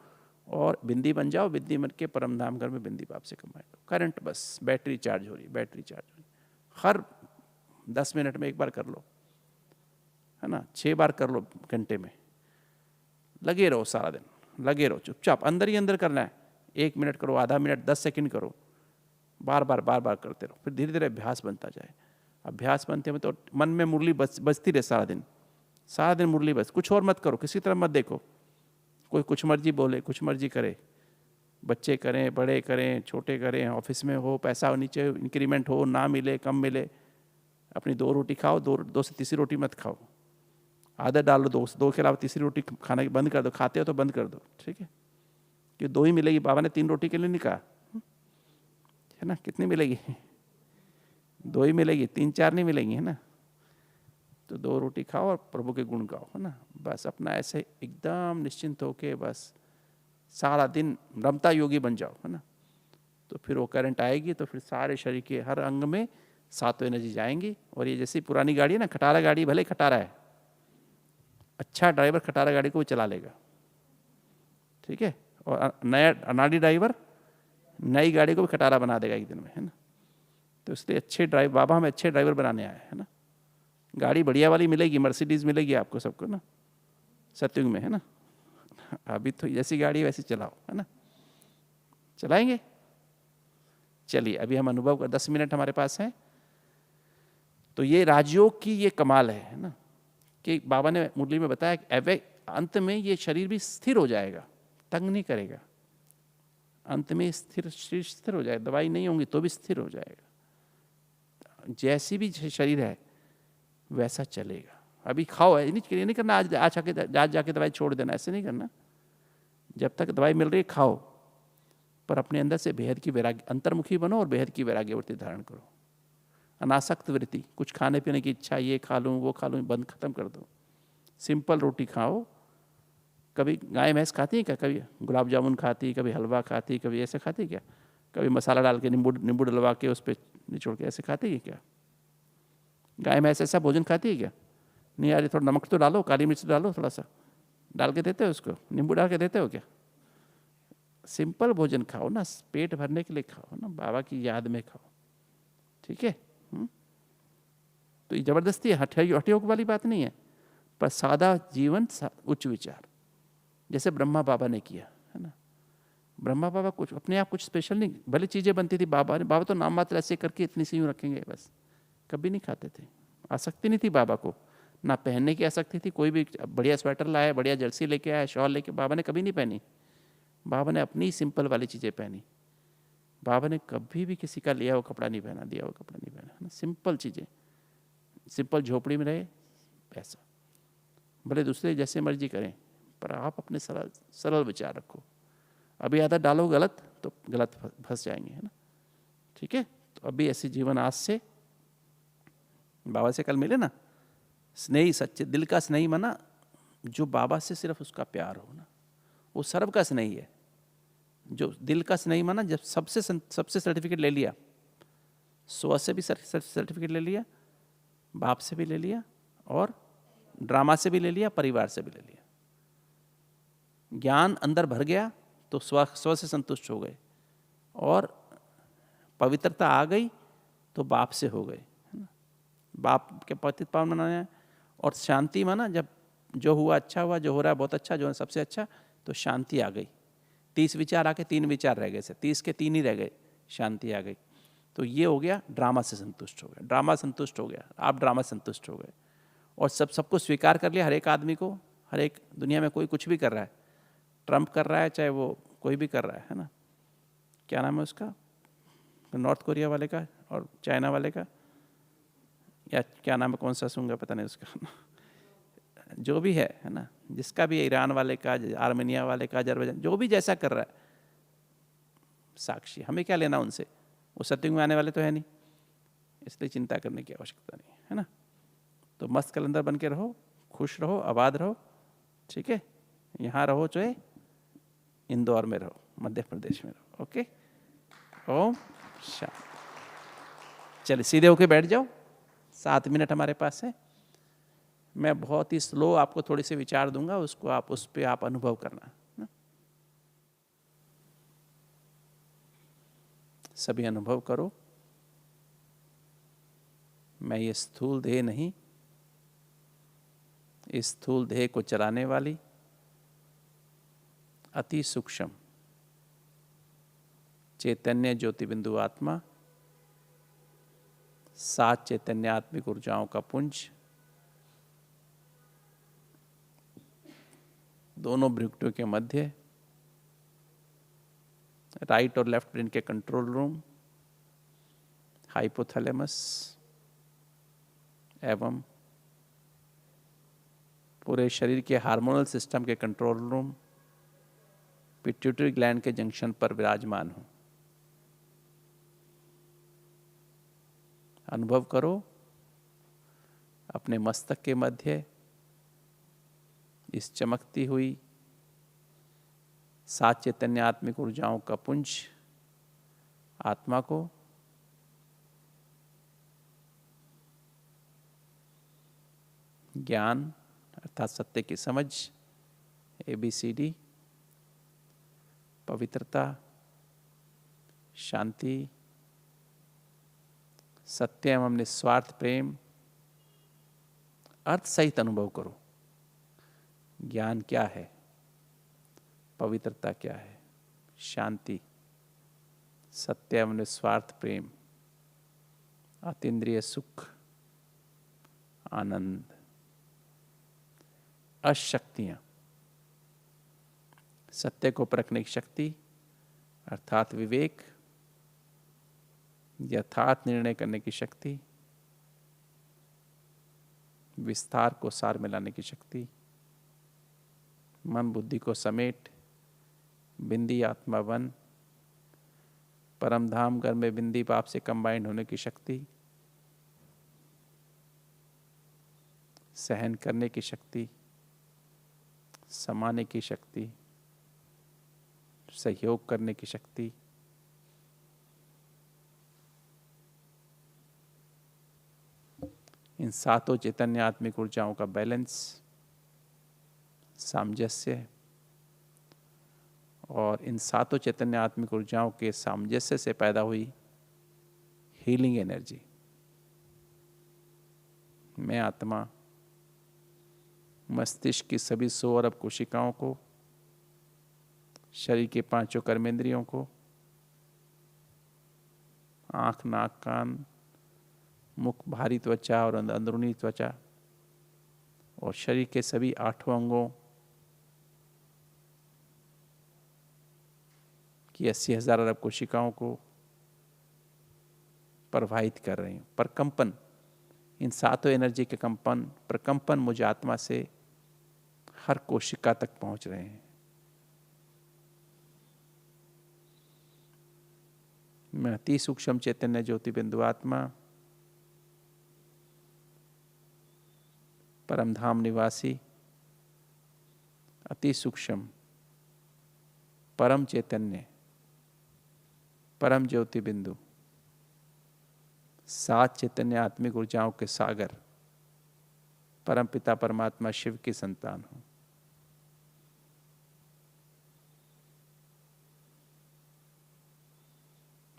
और बिंदी बन जाओ। बिंदी बन के परम धाम घर में बिंदी बाप से कंबाइन हो। करंट बस बैटरी चार्ज हो रही, बैटरी चार्ज हो रही। हर 10 मिनट में एक बार कर लो, है ना, 6 बार कर लो घंटे में। लगे रहो सारा दिन, लगे रहो चुपचाप, अंदर ही अंदर करना है। 1 मिनट करो, आधा मिनट, 10 सेकंड करो, बार बार करते रहो। फिर धीरे धीरे अभ्यास बनता जाए। अभ्यास बनते में तो मन में मुरली बजती रहे सारा दिन, सारा दिन मुरली बज। कुछ और मत करो, किसी तरफ मत देखो। कोई कुछ मर्जी बोले, कुछ मर्जी करे, बच्चे करें, बड़े करें, छोटे करें, ऑफिस में हो, पैसा हो, नीचे इंक्रीमेंट हो, ना मिले, कम मिले, अपनी 2 रोटी खाओ, 2 से तीसरी रोटी मत खाओ। आदत डालो 2 के अलावा तीसरी रोटी खाना की बंद कर दो। खाते हो तो बंद कर दो, ठीक है, कि 2 ही मिलेगी। बाबा ने 3 रोटी के लिए नहीं कहा, है ना। कितनी मिलेगी? 2 ही मिलेगी, 3-4 नहीं मिलेंगी, है ना। तो 2 रोटी खाओ और प्रभु के गुण गाओ, है ना। बस अपना ऐसे एकदम निश्चिंत होके बस सारा दिन रमता योगी बन जाओ, है ना। तो फिर वो करंट आएगी तो फिर सारे शरीर के हर अंग में सातों एनर्जी जाएंगी। और ये जैसी पुरानी गाड़ी है ना, खटारा गाड़ी, भले खटारा है, अच्छा ड्राइवर खटारा गाड़ी को भी चला लेगा, ठीक है। और नया अनाड़ी ड्राइवर नई गाड़ी को भी खटारा बना देगा एक दिन में, है ना। तो इसलिए अच्छे ड्राइवर, बाबा हमें अच्छे ड्राइवर बनाने आए, है ना। गाड़ी बढ़िया वाली मिलेगी, मर्सिडीज मिलेगी आपको सबको ना सतयुग में, है ना। अभी तो जैसी गाड़ी वैसी चलाओ, है ना, चलाएंगे। चलिए अभी हम अनुभव का 10 मिनट हमारे पास है। तो ये राजयोग की ये कमाल है ना, कि बाबा ने मुरली में बताया कि अंत में ये शरीर भी स्थिर हो जाएगा, तंग नहीं करेगा। अंत में स्थिर हो जाएगा, दवाई नहीं होंगी तो भी स्थिर हो जाएगा। जैसी भी शरीर है वैसा चलेगा। अभी खाओ, नहीं करना आज जाके दवाई छोड़ देना, ऐसे नहीं करना। जब तक दवाई मिल रही है खाओ, पर अपने अंदर से बेहद की वैराग्य, अंतर्मुखी बनो और बेहद की वैराग्यवृत्ति धारण करो। अनासक्त वृत्ति, कुछ खाने पीने की इच्छा, ये खा लूँ वो खा लूँ, बंद खत्म कर दो। सिंपल रोटी खाओ। कभी गाय भैंस खाती है क्या? कभी गुलाब जामुन खाती, कभी हलवा खाती, कभी ऐसे खाती क्या? कभी मसाला डाल के नींबू डलवा के उस पर निचोड़ के ऐसे खाती है क्या? गाय भैंस ऐसा भोजन खाती है क्या? नहीं यार, थोड़ा नमक तो डालो, काली मिर्च डालो, थोड़ा सा डाल के देते हो उसको, नींबू डाल के देते हो क्या? सिंपल भोजन खाओ ना, पेट भरने के लिए खाओ ना, बाबा की याद में खाओ, ठीक है। तो ये जबरदस्ती हठयोग वाली बात नहीं है, पर सादा जीवन, उच्च विचार, जैसे ब्रह्मा बाबा ने किया, है ना। ब्रह्मा बाबा कुछ अपने आप कुछ स्पेशल नहीं, भले चीजें बनती थी, बाबा तो नाम मात्र ऐसे करके इतनी सी यूं रखेंगे बस, कभी नहीं खाते थे। आसक्ति नहीं थी बाबा को, ना पहनने की आसक्ति थी। कोई भी बढ़िया स्वेटर लाया, बढ़िया जर्सी लेके आया, शॉल लेके, बाबा ने कभी नहीं पहनी। बाबा ने अपनी सिंपल वाली चीजें पहनी। बाबा ने कभी भी किसी का लिया हुआ कपड़ा नहीं पहना, दिया हुआ कपड़ा नहीं पहना, है ना। सिंपल चीजें, सिंपल झोपड़ी में रहे, पैसा भले दूसरे जैसे मर्जी करें, पर आप अपने सरल विचार रखो। अभी आदत डालो गलत तो गलत फंस जाएंगे, है ना, ठीक है। तो अभी ऐसी जीवन आज से, बाबा से कल मिले ना, स्नेही सच्चे दिल का स्नेही माना, जो बाबा से सिर्फ उसका प्यार हो ना, वो सर्व का स्नेही है। जो दिल का स्नेही माना, जब सबसे सर्टिफिकेट ले लिया, स्व से भी सर्टिफिकेट ले लिया, बाप से भी ले लिया, और ड्रामा से भी ले लिया, परिवार से भी ले लिया। ज्ञान अंदर भर गया तो स्व से संतुष्ट हो गए, और पवित्रता आ गई तो बाप से हो गए, है ना। बाप के पतित पावन मनाना है। और शांति माना, जब जो हुआ अच्छा हुआ, जो हो रहा है बहुत अच्छा, जो है सबसे अच्छा, तो शांति आ गई। 30 विचार आके 3 विचार रह गए, 30 के 3 ही रह गए, शांति आ गई। तो ये हो गया, ड्रामा से संतुष्ट हो गया, ड्रामा संतुष्ट हो गया, आप ड्रामा संतुष्ट हो गए, और सबको स्वीकार कर लिया। हर एक आदमी को, हर एक दुनिया में कोई कुछ भी कर रहा है, ट्रम्प कर रहा है, चाहे वो कोई भी कर रहा है ना। क्या नाम है उसका, नॉर्थ कोरिया वाले का और चाइना वाले का, या क्या नाम है, कौन सा सूंगा पता नहीं उसका जो भी है ना, जिसका भी, ईरान वाले का, आर्मेनिया वाले का, अजरबैजान, जो भी जैसा कर रहा है, साक्षी, हमें क्या लेना उनसे, वो सत्युग में आने वाले तो है नहीं, इसलिए चिंता करने की आवश्यकता नहीं है ना। तो मस्त कलंदर बन के रहो, खुश रहो, आबाद रहो, ठीक है। यहाँ रहो चाहे इंदौर में रहो, मध्य प्रदेश में रहो। ओके, ओम शांति। चलिए सीधे होके बैठ जाओ, 7 मिनट हमारे पास है। मैं बहुत ही स्लो आपको थोड़े से विचार दूंगा, उसको आप उस पर आप अनुभव करना। सभी अनुभव करो, मैं ये स्थूल देह नहीं, इस स्थूल देह को चलाने वाली अति सूक्ष्म चैतन्य ज्योति बिंदु आत्मा, 7 चैतन्य आत्मिक ऊर्जाओं का पुंज, दोनों भ्रुकुटियों के मध्य, राइट और लेफ्ट ब्रेन के कंट्रोल रूम, हाइपोथैलेमस एवं पूरे शरीर के हार्मोनल सिस्टम के कंट्रोल रूम, पिट्यूटरी ग्लैंड के जंक्शन पर विराजमान हूं। अनुभव करो अपने मस्तक के मध्य इस चमकती हुई 7 चैतन्य आत्मिक ऊर्जाओं का पुंज आत्मा को। ज्ञान अर्थात सत्य की समझ, ABCD, पवित्रता, शांति, सत्य एवं निस्वार्थ प्रेम, अर्थ सहित अनुभव करो। ज्ञान क्या है, पवित्रता क्या है, शांति, सत्य एवं निस्वार्थ प्रेम, अतीन्द्रिय सुख, आनंद, अशक्तियां, सत्य को परखने की शक्ति अर्थात विवेक, यथार्थ निर्णय करने की शक्ति, विस्तार को सार में लाने की शक्ति, मन बुद्धि को समेट बिंदी आत्मा वन, परम धाम घर में बिंदी पाप से कंबाइंड होने की शक्ति, सहन करने की शक्ति, समाने की शक्ति, सहयोग करने की शक्ति, इन 7 चैतन्य आत्मिक ऊर्जाओं का बैलेंस, सामंजस्य, और इन 7 चैतन्य आत्मिक ऊर्जाओं के सामंजस्य से पैदा हुई हीलिंग एनर्जी। मैं आत्मा मस्तिष्क की सभी 100 अरब कोशिकाओं को, शरीर के 5 कर्मेंद्रियों को, आँख, नाक, कान, मुख, बाहरी त्वचा और अंदरूनी त्वचा, और शरीर के सभी 8 अंगों की 80,000 अरब कोशिकाओं को प्रवाहित कर रही हूँ। प्रकंपन, इन 7 एनर्जी के प्रकंपन मुझ आत्मा से हर कोशिका तक पहुंच रहे हैं। मैं अति सूक्ष्म चैतन्य ज्योति बिंदु आत्मा, परमधाम निवासी, अति सूक्ष्म परम चैतन्य, परम ज्योति बिंदु, 7 चैतन्य आत्मिक ऊर्जाओं के सागर, परम पिता परमात्मा शिव की संतान हूं।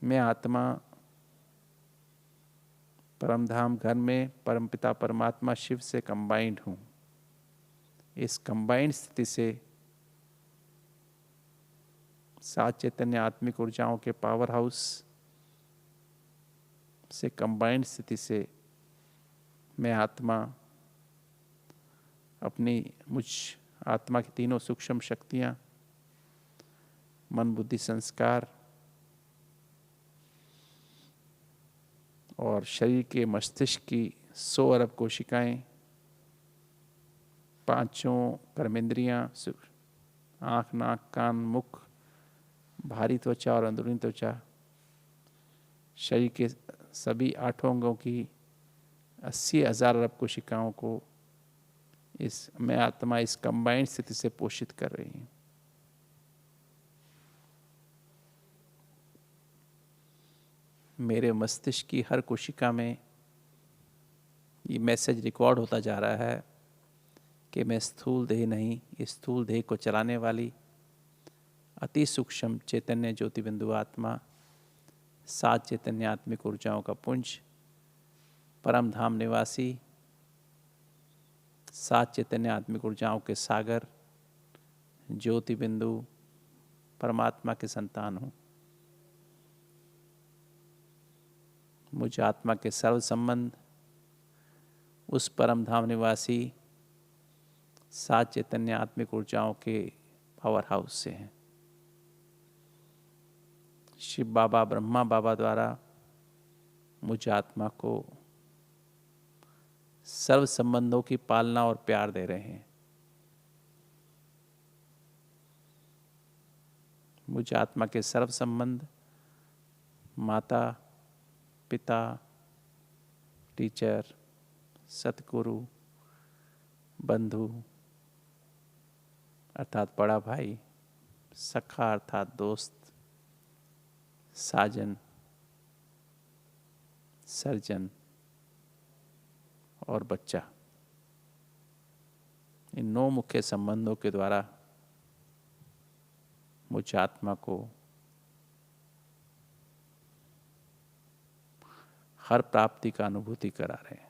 मैं आत्मा परमधाम घर में परमपिता परमात्मा शिव से कंबाइंड हूं। इस कंबाइंड स्थिति से 7 चैतन्य आत्मिक ऊर्जाओं के पावर हाउस से कंबाइंड स्थिति से मैं आत्मा अपनी मुझ आत्मा की तीनों सूक्ष्म शक्तियां, मन बुद्धि संस्कार और शरीर के मस्तिष्क की 100 अरब कोशिकाएं, 5 कर्मेंद्रियां, आँख, नाक, कान, मुख, बाहरी त्वचा और अंदरूनी त्वचा, शरीर के सभी 8 अंगों की 80,000 अरब कोशिकाओं को मैं आत्मा इस कंबाइंड स्थिति से पोषित कर रही हूँ। मेरे मस्तिष्क की हर कोशिका में ये मैसेज रिकॉर्ड होता जा रहा है कि मैं स्थूल देह नहीं, इस स्थूल देह को चलाने वाली अति सूक्ष्म चैतन्य ज्योति बिंदु आत्मा, 7 चैतन्य आत्मिक ऊर्जाओं का पुंज, परम धाम निवासी, 7 चैतन्य आत्मिक ऊर्जाओं के सागर, ज्योति बिंदु, परमात्मा के संतान हूँ। मुझ आत्मा के सर्व संबंध उस परम धाम निवासी 7 चैतन्य आत्मिक ऊर्जाओं के पावर हाउस से हैं। शिव बाबा, ब्रह्मा बाबा द्वारा मुझ आत्मा को सर्व संबंधों की पालना और प्यार दे रहे हैं। मुझ आत्मा के सर्व संबंध माता, पिता, टीचर, सतगुरु, बंधु अर्थात बड़ा भाई, सखा अर्थात दोस्त, साजन, सर्जन और बच्चा, इन 9 मुख्य संबंधों के द्वारा मुझ आत्मा को हर प्राप्ति का अनुभूति करा रहे हैं।